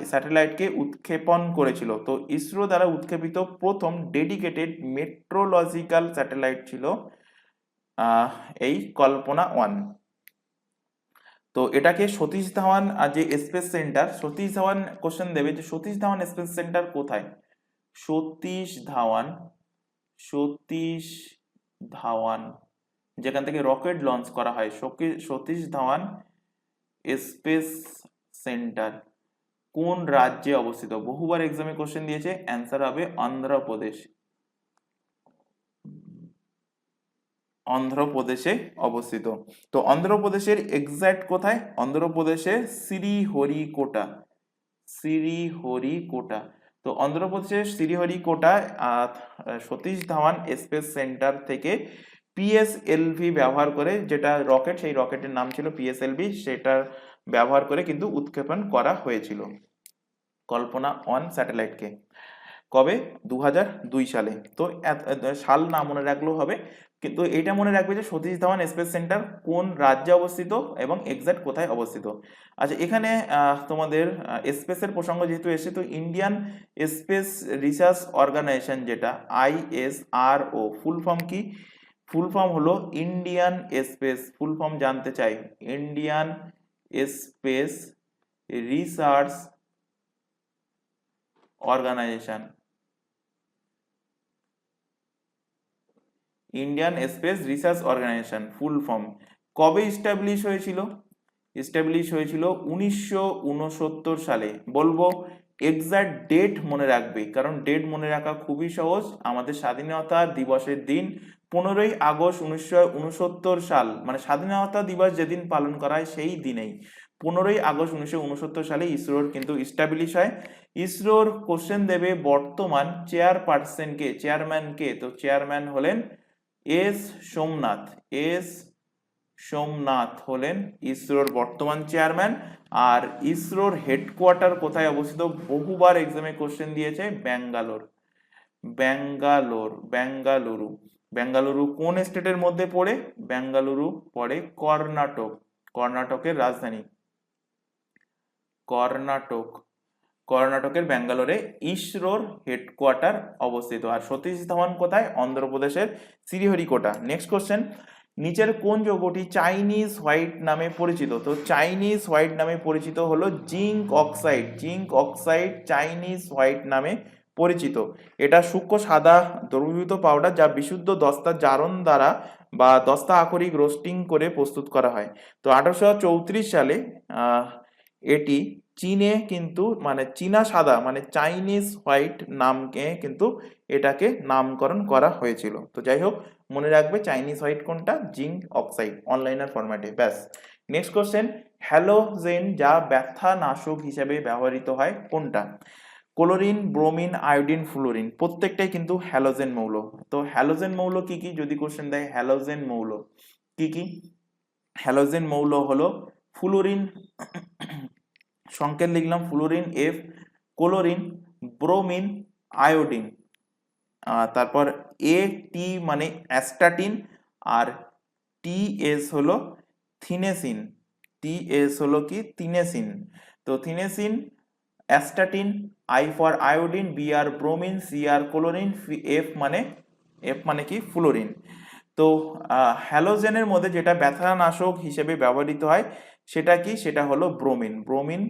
স্যাটেলাইটকে উৎক্ষেপণ করেছিল। তো ইসরো দ্বারা উৎক্ষেপিত প্রথম ডেডিকেটেড মেট্রোলজিক্যাল স্যাটেলাইট ছিল এই কল্পনা 1। তো এটাকে সতীশ ধাওয়ান যে space centre, Satish Dhawan question দেবে যে সতীশ ধাওয়ান স্পেস সেন্টার কোথায়? সতীশ ধাওয়ান যেখান থেকে রকেট লঞ্চ করা হয়, সতীশ ধাওয়ান স্পেস সেন্টার কোন রাজ্যে অবস্থিত? বহুবার এক্সামে কোশ্চেন দিয়েছে, অ্যান্সার হবে অন্ধ্রপ্রদেশ। অন্ধ্রপ্রদেশে অবস্থিত। তো অন্ধ্রপ্রদেশের এক্সাক্ট কোথায়? অন্ধ্রপ্রদেশের শ্রীহরিকোটা। শ্রীহরিকোটা। তো অন্ধ্রপ্রদেশের শ্রীহরিকোটায় সতীশ ধাওয়ান স্পেস সেন্টার থেকে পিএসএলভি ব্যবহার করে, যেটা রকেট, সেই রকেটের নাম ছিল পিএসএলভি, সেটার ব্যবহার করে কিন্তু উৎক্ষেপণ করা হয়েছিল কল্পনা 1 স্যাটেলাইটকে। কবে? 2002 সালে। তো সাল না মনে রাখলেও হবে, কিন্তু এটা মনে রাখবে যে সতীশ ধাওয়ান স্পেস সেন্টার কোন রাজ্যে অবস্থিত এবং এক্সাক্ট কোথায় অবস্থিত। আচ্ছা, এখানে তোমাদের স্পেসের প্রসঙ্গ যেহেতু এসে, তো ইন্ডিয়ান স্পেস রিসার্চ অর্গানাইজেশন, যেটা ISRO, ফুল ফর্ম কি? ফুল ফর্ম হলো ইন্ডিয়ান স্পেস, ফুল ফর্ম জানতে চাই, Indian space research organization, Indian space research organization full form. কবে ইস্টাবলিশ হয়েছিল? ইস্টাবলিশ হয়েছিল 1969 সালে। বলবো এক্সাক্ট ডেট মনে রাখবে, কারণ ডেট মনে রাখা খুবই সহজ। আমাদের স্বাধীনতা দিবসের দিন 15ই আগস্ট 1969 সাল, মানে স্বাধীনতা দিবস যেদিন পালন করা হয় সেই দিনেই 15ই আগস্ট 1969 সালে ইসরোর কিন্তু ইস্টাবলিশ হয়। ইসরোর কোশ্চেন দেবে বর্তমান চেয়ারপারসনকে, চেয়ারম্যানকে, তো চেয়ারম্যান হলেন সোমনাথ। সোমনাথ হলেন ইসরোর বর্তমান চেয়ারম্যান। আর ইসরোর হেডকোয়ার্টার কোথায় অবস্থিত? বহুবার এক্সামে কোশ্চেন দিয়েছে, ব্যাঙ্গালোর। বেঙ্গালুরু। বেঙ্গালুরু কোন স্টেটের মধ্যে পড়ে? বেঙ্গালুরু পড়ে কর্ণাটক, কর্ণাটকের রাজধানী কর্ণাটকের ব্যাঙ্গালোরে ইসরোর হেডকোয়ার্টার অবস্থিত। আর সতীশ ধাওয়ান কোথায়? অন্ধ্রপ্রদেশের শ্রীহরিকোটা। নেক্সট কোশ্চেন, নিচের কোন যৌগটি চাইনিজ হোয়াইট নামে পরিচিত? তো চাইনিজ হোয়াইট নামে পরিচিত হলো zinc oxide. Zinc oxide Chinese white নামে পরিচিত। এটা সূক্ষ্ম সাদা দ্রবীভূত পাউডার, যা বিশুদ্ধ দস্তা জারণ দ্বারা বা দস্তা আকরিক রোস্টিং করে প্রস্তুত করা হয়। তো 1834 সালে এটি চীনে কিন্তু, মানে চীনা সাদা, মানে চাইনিজ হোয়াইট নামকে কিন্তু এটাকে নামকরণ করা হয়েছিল। তো যাই হোক, মনে রাখবে চাইনিজ হোয়াইট কোনটা? জিঙ্ক অক্সাইড, অনলাইনার ফরম্যাটে। ব্যাস। নেক্সট কোশ্চেন, হ্যালোজেন যা ব্যথা নাশক হিসেবে ব্যবহৃত হয় কোনটা? ক্লোরিন, ব্রোমিন, আয়োডিন, ফ্লোরিন, প্রত্যেকটাই কিন্তু হ্যালোজেন মৌল। তো হ্যালোজেন মৌল কি কি যদি কোশ্চেন দেয়, হ্যালোজেন মৌল কি কি? হ্যালোজেন মৌল হলো ফ্লোরিন, সংকেত লিখলাম fluorine F, chlorine, bromine, iodine, তারপর AT মানে অ্যাস্টাটিন, আর TS হলো থিনেসিন। TS হলো কি? থিনেসিন। তো tennessine, astatine, I for iodine, B আর ব্রোমিন, C আর ক্লোরিন, F মানে কি? ফ্লোরিন। তো হ্যালোজেনের মধ্যে যেটা ব্যথানাশক হিসেবে ব্যবহৃত হয় সেটা কি? সেটা হলো ব্রোমিন। ব্রোমিন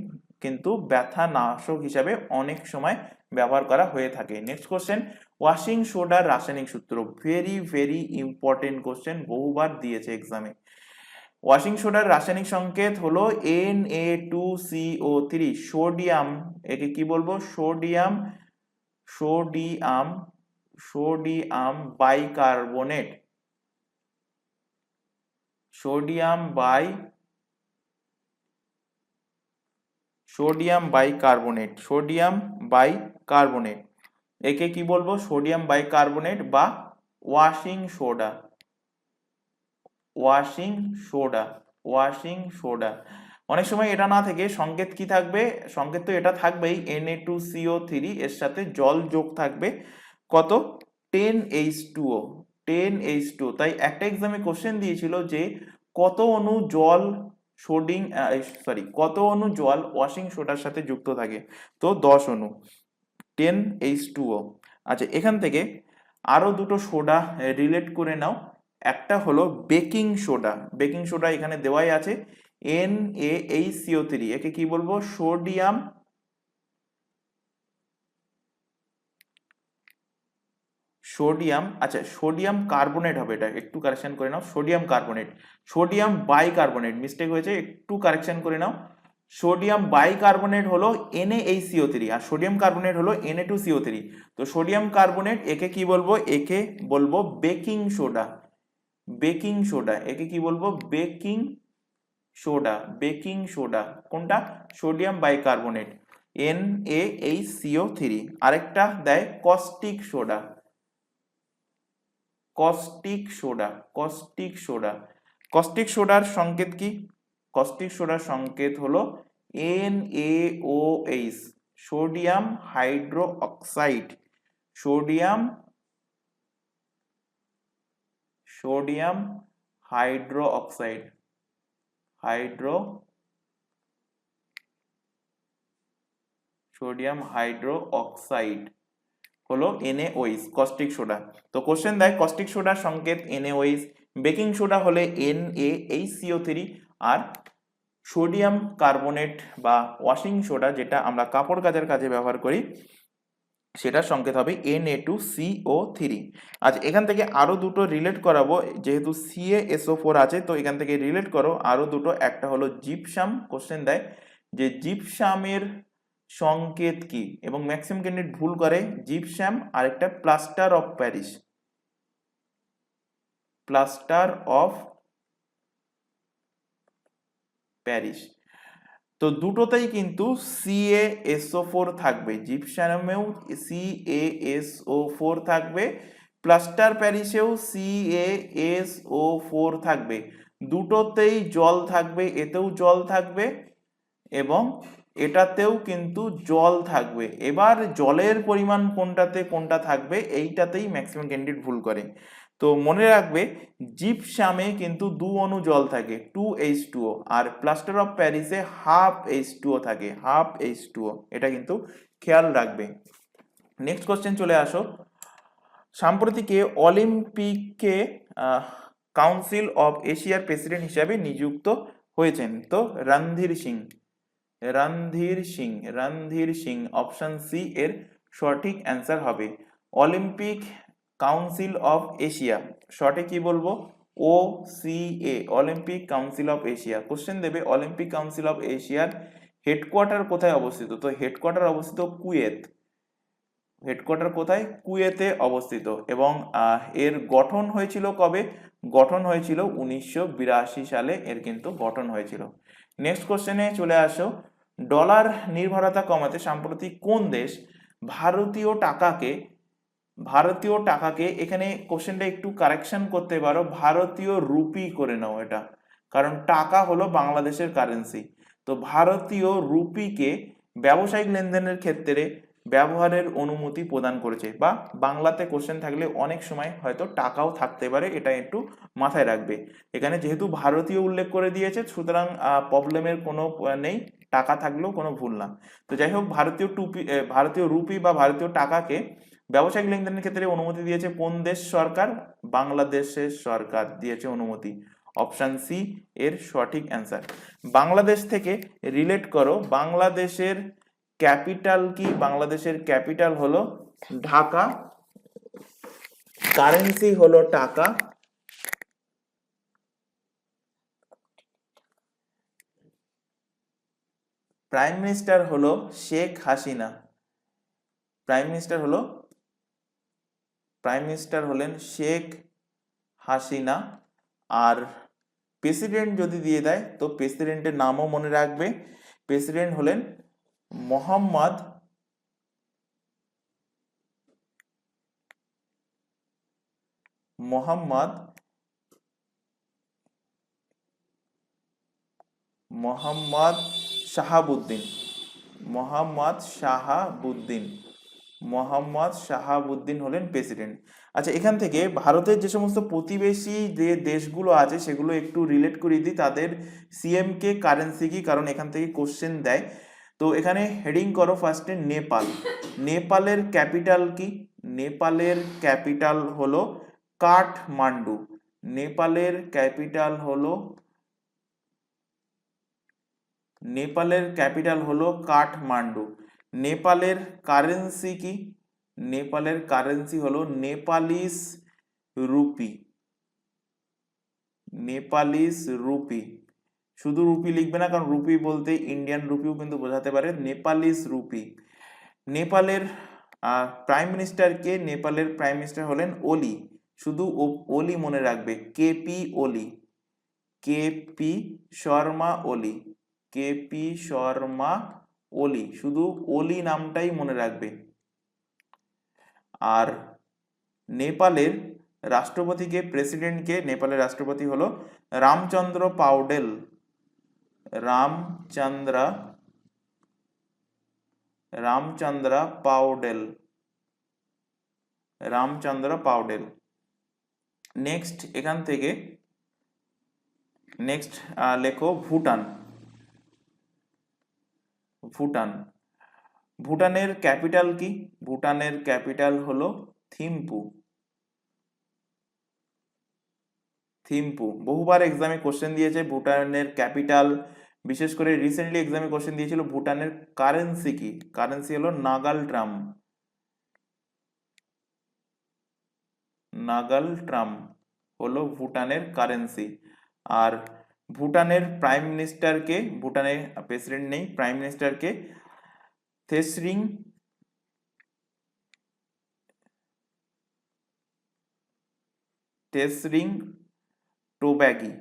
কিন্তু ব্যথানাশক হিসাবে অনেক সময় ব্যবহার করা হয়ে থাকে। নেক্সট কোশ্চেন, ওয়াশিং সোডার রাসায়নিক সূত্র। ভেরি ভেরি ইম্পর্টেন্ট কোশ্চেন, বহুবার দিয়েছে এক্সামে। ওয়াশিং সোডার রাসায়নিক সংকেত হলো Na2CO3। সোডিয়াম, একে কি বলবো? Sodium bicarbonate. সোডিয়াম বাইকার্বনেট, একে কি বলবো? সোডিয়াম বাইকার্বনেট বা ওয়াশিং সোডা। অনেক সময় এটা না থেকে সংকেত কি থাকবে? সংকেত তো এটা থাকবেই, Na2CO3, এর সাথে জল যোগ থাকবে কত? 10H2O। তাই একটা এক্সামে কোশ্চেন দিয়েছিল যে কত অণু জল কত অণু জল ওয়াশিং সোডার সাথে যুক্ত থাকে? তো 10 অণু, 10H2O। আচ্ছা, এখান থেকে আরো দুটো সোডা রিলেট করে নাও। একটা হলো বেকিং সোডা, এখানে দেওয়াই আছে NaHCO3, একে কি বলবো? সোডিয়াম, আচ্ছা সোডিয়াম কার্বনেট হবে, এটা একটু কারেকশন করে নাও, sodium carbonate, sodium bicarbonate, mistake হয়েছে, একটু কারেকশন করে নাও। সোডিয়াম বাইকার্বনেট হলো NaHCO3 আর সোডিয়াম কার্বনেট হলো Na2CO3। তো সোডিয়াম কার্বনেট একে কি বলবো, একে বলবো বেকিং সোডা, বেকিং সোডা, একে কি বলবো, বেকিং সোডা, বেকিং সোডা, কোনটা, সোডিয়াম বাইকার্বনেট NaHCO3। আরেকটা দেয় caustic soda, caustic soda, caustic soda, caustic সোডার সংকেত কি, কস্টিক সোডার সংকেত হলো NaOH, sodium hydroxide, sodium, sodium hydroxide, hydro, sodium hydroxide হলো NaOH, কস্টিক সোডা। তো কোশ্চেন দেয় কস্টিক সোডার সংকেত NaOH, বেকিং সোডা হলে NaHCO3, আর সোডিয়াম কার্বনেট বা ওয়াশিং সোডা যেটা আমরা কাপড় কাচার কাজে ব্যবহার করি সেটার সংকেত হবে Na2CO3। আচ্ছা এখান থেকে আরো দুটো রিলেট করাবো, যেহেতু CaSO4 আছে তো এখান থেকে রিলেট করো আরো দুটো, একটা হলো জিপসাম, কোশ্চেন দেয় যে জিপসামের সংকেত কি, এবং ম্যাক্সিমাম ক্যান্ডিডেট ভুল করে, জিপসাম আর একটা plaster of Paris, plaster of Paris. তো দুটোতেই কিন্তু CaSO4 থাকবে, জিপসামেও CaSO4 থাকবে, প্লাস্টার প্যারিসেও CaSO4 থাকবে, দুটোতেই জল থাকবে, এতেও জল থাকবে এবং এটাতেও কিন্তু জল থাকবে। এবার জলের পরিমাণ কোনটাতে কোনটা থাকবে এইটাতেই ম্যাক্সিমাম ক্যান্ডিডেট ভুল করে। তো মনে রাখবে জিপসামে কিন্তু 2 অণু জল থাকে 2H2O, আর প্লাস্টার অফ প্যারিসে হাফ H2O থাকে, হাফ H2O, এটা কিন্তু খেয়াল রাখবে। নেক্সট কোশ্চেন চলে আসো, সাম্প্রতিকে অলিম্পিকে কাউন্সিল অফ এশিয়ার প্রেসিডেন্ট হিসাবে নিযুক্ত হয়েছেন, তো রণধীর সিং, রণধীর সিং, রণধীর সিং, অপশন সি এর সঠিক অ্যান্সার হবে। অলিম্পিক কাউন্সিল অফ এশিয়া, শর্টে কি বলবো, OCA, Olympic council of Asia. Question দেবে অলিম্পিক কাউন্সিল অফ এশিয়ার হেডকোয়ার্টার কোথায় অবস্থিত, তো হেডকোয়ার্টার অবস্থিত কুয়েত, হেডকোয়ার্টার কোথায়, কুয়েতে অবস্থিত, এবং এর গঠন হয়েছিল কবে, গঠন হয়েছিল 1982 সালে এর কিন্তু গঠন হয়েছিল। নেক্সট কোশ্চেনে চলে আসো, ডলার নির্ভরতা কমাতে সাম্প্রতি কোন দেশ ভারতীয় টাকাকে, ভারতীয় টাকাকে, এখানে কোশ্চেনটা একটু কারেকশন করতে পারো, ভারতীয় রুপি করে নাও এটা, কারণ টাকা হলো বাংলাদেশের কারেন্সি। তো ভারতীয় রুপিকে ব্যবসায়িক লেনদেনের ক্ষেত্রে ব্যবহারের অনুমতি প্রদান করেছে, বা বাংলাতে কোশ্চেন থাকলে অনেক সময় হয়তো টাকাও থাকতে পারে, এটা একটু মাথায় রাখবে। এখানে যেহেতু ভারতীয় উল্লেখ করে দিয়েছে সুতরাং প্রবলেমের কোনো নেই, টাকা থাকলেও কোনো ভুল না। তো যাই হোক, ভারতীয় রুপি বা ভারতীয় টাকাকে ব্যবসায়িক লেনদেনের ক্ষেত্রে অনুমতি দিয়েছে কোন দেশ সরকার, বাংলাদেশের সরকার দিয়েছে অনুমতি, অপশন সি এর সঠিক অ্যান্সার। বাংলাদেশ থেকে রিলেট করো, বাংলাদেশের ক্যাপিটাল কি, বাংলাদেশের ক্যাপিটাল হলো ঢাকা, কারেন্সি হলো টাকা, প্রাইম মিনিস্টার হলো শেখ হাসিনা, প্রাইম মিনিস্টার হলো, প্রাইম মিনিস্টার হলেন শেখ হাসিনা। আর প্রেসিডেন্ট যদি দিয়ে দেয় তো প্রেসিডেন্টের নামও মনে রাখবে, প্রেসিডেন্ট হলেন মোহাম্মদ মোহাম্মদ মোহাম্মদ শাহাবুদ্দিন, মোহাম্মদ শাহাবুদ্দিন, মোহাম্মদ শাহাবুদ্দিন হলেন প্রেসিডেন্ট। আচ্ছা এখান থেকে ভারতের যে সমস্ত প্রতিবেশী যে দেশগুলো আছে সেগুলো একটু রিলেট করিয়ে দিই, তাদের সিএম কে কারেন্সি কি, কারণ এখান থেকে কোশ্চেন দেয়। তো এখানে হেডিং করো ফার্স্টে নেপাল, নেপালের ক্যাপিটাল কি, নেপালের ক্যাপিটাল হলো কাঠমান্ডু, নেপালের ক্যাপিটাল হলো, নেপালের ক্যাপিটাল হলো কাঠমান্ডু। নেপালের কারেন্সি কি, নেপালের কারেন্সি হলো নেপালিস রুপি। নেপালিস রুপি, শুধু রুপি লিখবে না, কারণ রুপি বলতে ইন্ডিয়ান রুপিও কিন্তু বোঝাতে পারে। Nepalese rupee. নেপালের প্রাইম মিনিস্টার কে? নেপালের প্রাইম মিনিস্টার হলেন ওলি, শুধু ওলি মনে রাখবে, কেপি ওলি, কেপি শর্মা ওলি, কেপি শর্মা ওলি, শুধু ওলি নামটাই মনে রাখবে। আর নেপালের রাষ্ট্রপতিকে, প্রেসিডেন্টকে, নেপালের রাষ্ট্রপতি হলো রামচন্দ্র পাউডেল। রামচন্দ্র পাউডেল, রামচন্দ্র পাউডেল। নেক্সট এখান থেকে নেক্সট লেখো ভুটান। ভুটান, ভুটানের ক্যাপিটাল কি? ভুটানের ক্যাপিটাল হলো থিম্পু। থিম্পু বহুবার এক্সামে কোশ্চেন দিয়েছে ভুটানের ক্যাপিটাল, বিশেষ করে রিসেন্টলি এক্সামে কোশ্চেন দিয়েছিল ভুটানের কারেন্সি কি? কারেন্সি হলো নাগাল ট্রাম। নাগাল ট্রাম হলো ভুটানের কারেন্সি। আর ভুটানের প্রাইম মিনিস্টারকে, ভুটানের প্রেসিডেন্ট নেই, প্রাইম মিনিস্টারকে থেসরিং তেসরিং টোব্যাগি,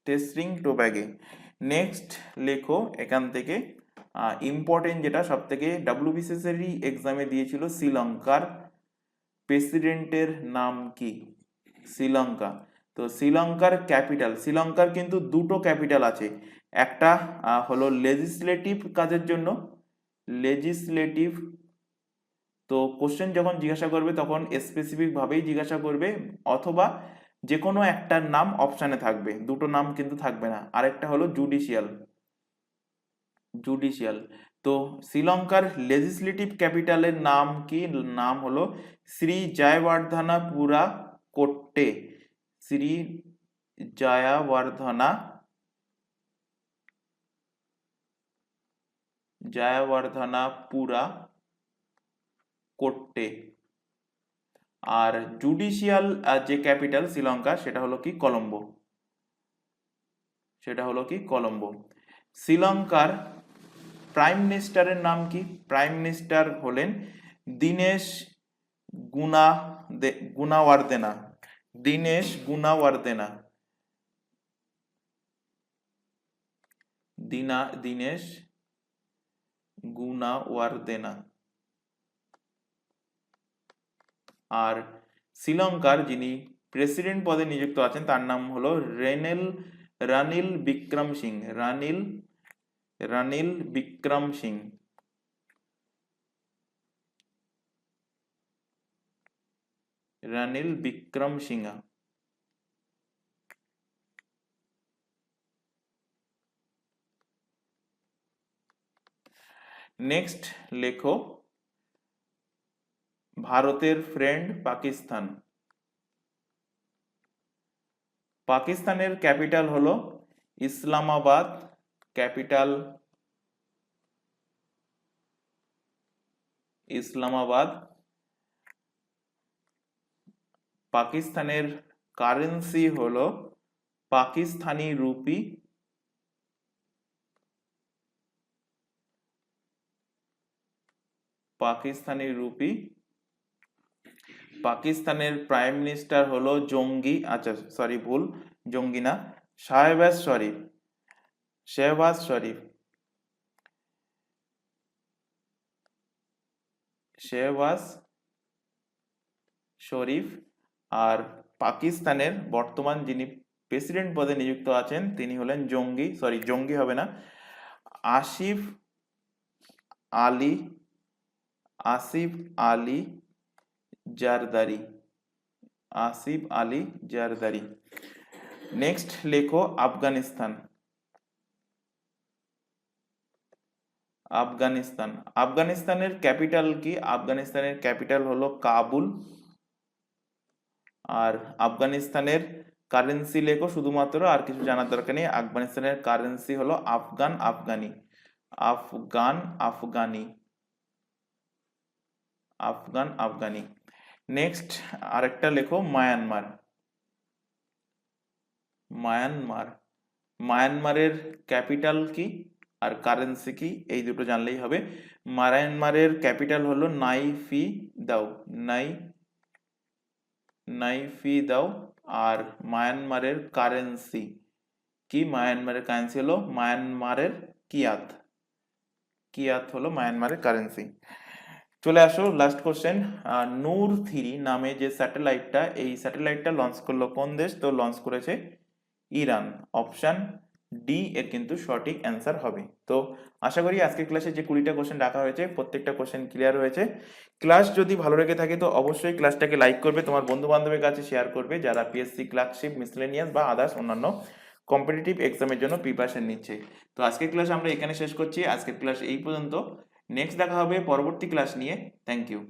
তেসরিং টোব্যাগে। নেক্সট লেখো এখান থেকে ইম্পর্টেন্ট যেটা সব থেকে, ডাব্লিউবিসিএস এক্সামে দিয়েছিল শ্রীলঙ্কার প্রেসিডেন্টের নাম কি? শ্রীলঙ্কা। তো শ্রীলঙ্কার ক্যাপিটাল, শ্রীলঙ্কার কিন্তু দুটো ক্যাপিটাল আছে, একটা হলো লেজিসলেটিভ কাজের জন্য, লেজিসলেটিভ। তো কোশ্চেন যখন জিজ্ঞাসা করবে তখন স্পেসিফিক ভাবেই জিজ্ঞাসা করবে, অথবা যে কোনো একটার নাম অপশানে থাকবে, দুটো নাম কিন্তু থাকবে না। আরেকটা হলো জুডিশিয়াল। জুডিশিয়াল। তো শ্রীলঙ্কার লেজিসলেটিভ ক্যাপিটালের নাম কি? নাম হলো শ্রী জয়বর্ধনাপুরা কোট্টে। শ্রী জয়বর্ধনাপুরা কোট্টে। আর জুডিশিয়াল যে ক্যাপিটাল শ্রীলঙ্কা সেটা হলো কি? কলম্বো। সেটা হলো কি? কলম্বো। শ্রীলঙ্কার প্রাইম মিনিস্টারের নাম কি? প্রাইম মিনিস্টার হলেন দীনেশ গুনাওয়ার্দেনা। দীনেশ গুনাওয়ার্দেনা। দীনেশ গুনাওয়ার্দেনা। আর শ্রীলঙ্কার যিনি প্রেসিডেন্ট পদে নিযুক্ত আছেন তার নাম হলো রানিল বিক্রম সিং। রানিল বিক্রম সিং। রানিল বিক্রম সিংহা। নেক্সট লেখো ভারতের ফ্রেন্ড পাকিস্তান। পাকিস্তানের ক্যাপিটাল হলো ইসলামাবাদ। ক্যাপিটাল ইসলামাবাদ। পাকিস্তানের কারেন্সি হলো পাকিস্তানি রুপি। পাকিস্তানি রুপি। পাকিস্তানের প্রাইম মিনিস্টার হলো জঙ্গি, আচ্ছা সরি ভুল, জঙ্গি না, শাহবাজ শরীফ। শেহবাজ শরীফ। শেহবাজ শরীফ। আর পাকিস্তানের বর্তমান যিনি প্রেসিডেন্ট পদে নিযুক্ত আছেন তিনি হলেন জঙ্গি হবে না, আসিফ আলী জারদারি। আসিফ আলী জারদারি। নেক্সট লেখো আফগানিস্তান। আফগানিস্তানের ক্যাপিটাল কি? আফগানিস্তানের ক্যাপিটাল হলো কাবুল। আর আফগানিস্তানের কারেন্সি লেখো শুধুমাত্র, আর কিছু জানার দরকার নেই। আফগানিস্তানের কারেন্সি হলো আফগানি। আফগান আফগানি, আফগান আফগানি। নেক্সট আরেকটা লেখো মায়ানমার, মায়ানমার। মায়ানমারের ক্যাপিটাল কি আর কারেন্সি কি, এই দুটো জানলেই হবে। মায়ানমারের ক্যাপিটাল হলো নাইফিদাও, নাইফিদাও। আর মায়ানমারের কারেন্সি কি, মায়ানমারের কারেন্সি হলো মায়ানমারের কিয়াত, কিয়াত হলো মায়ানমারের কারেন্সি। চলে আসো লাস্ট কোশ্চেন। নূর 3 নামে যে স্যাটেলাইটটা, এই স্যাটেলাইটটা লঞ্চ করলো কোন দেশ? তো লঞ্চ করেছে ইরান। অপশন ডি এর কিন্তু সঠিক অ্যান্সার হবে। তো আশা করি আজকের ক্লাসে যে 20টা কোশ্চেন রাখা হয়েছে প্রত্যেকটা কোশ্চেন ক্লিয়ার হয়েছে। ক্লাস যদি ভালো লেগে থাকে তো অবশ্যই ক্লাসটাকে লাইক করবে, তোমার বন্ধু বান্ধবের কাছে শেয়ার করবে যারা পিএসসি ক্লার্কশিপ, মিসলেনিয়াস বা আদার্স অন্যান্য কম্পিটিটিভ এক্সামের জন্য প্রিপারেশন নিচ্ছে। তো আজকের ক্লাস আমরা এখানে শেষ করছি। আজকের ক্লাস এই পর্যন্ত। নেক্সট দেখা হবে পরবর্তী ক্লাস নিয়ে। Thank you.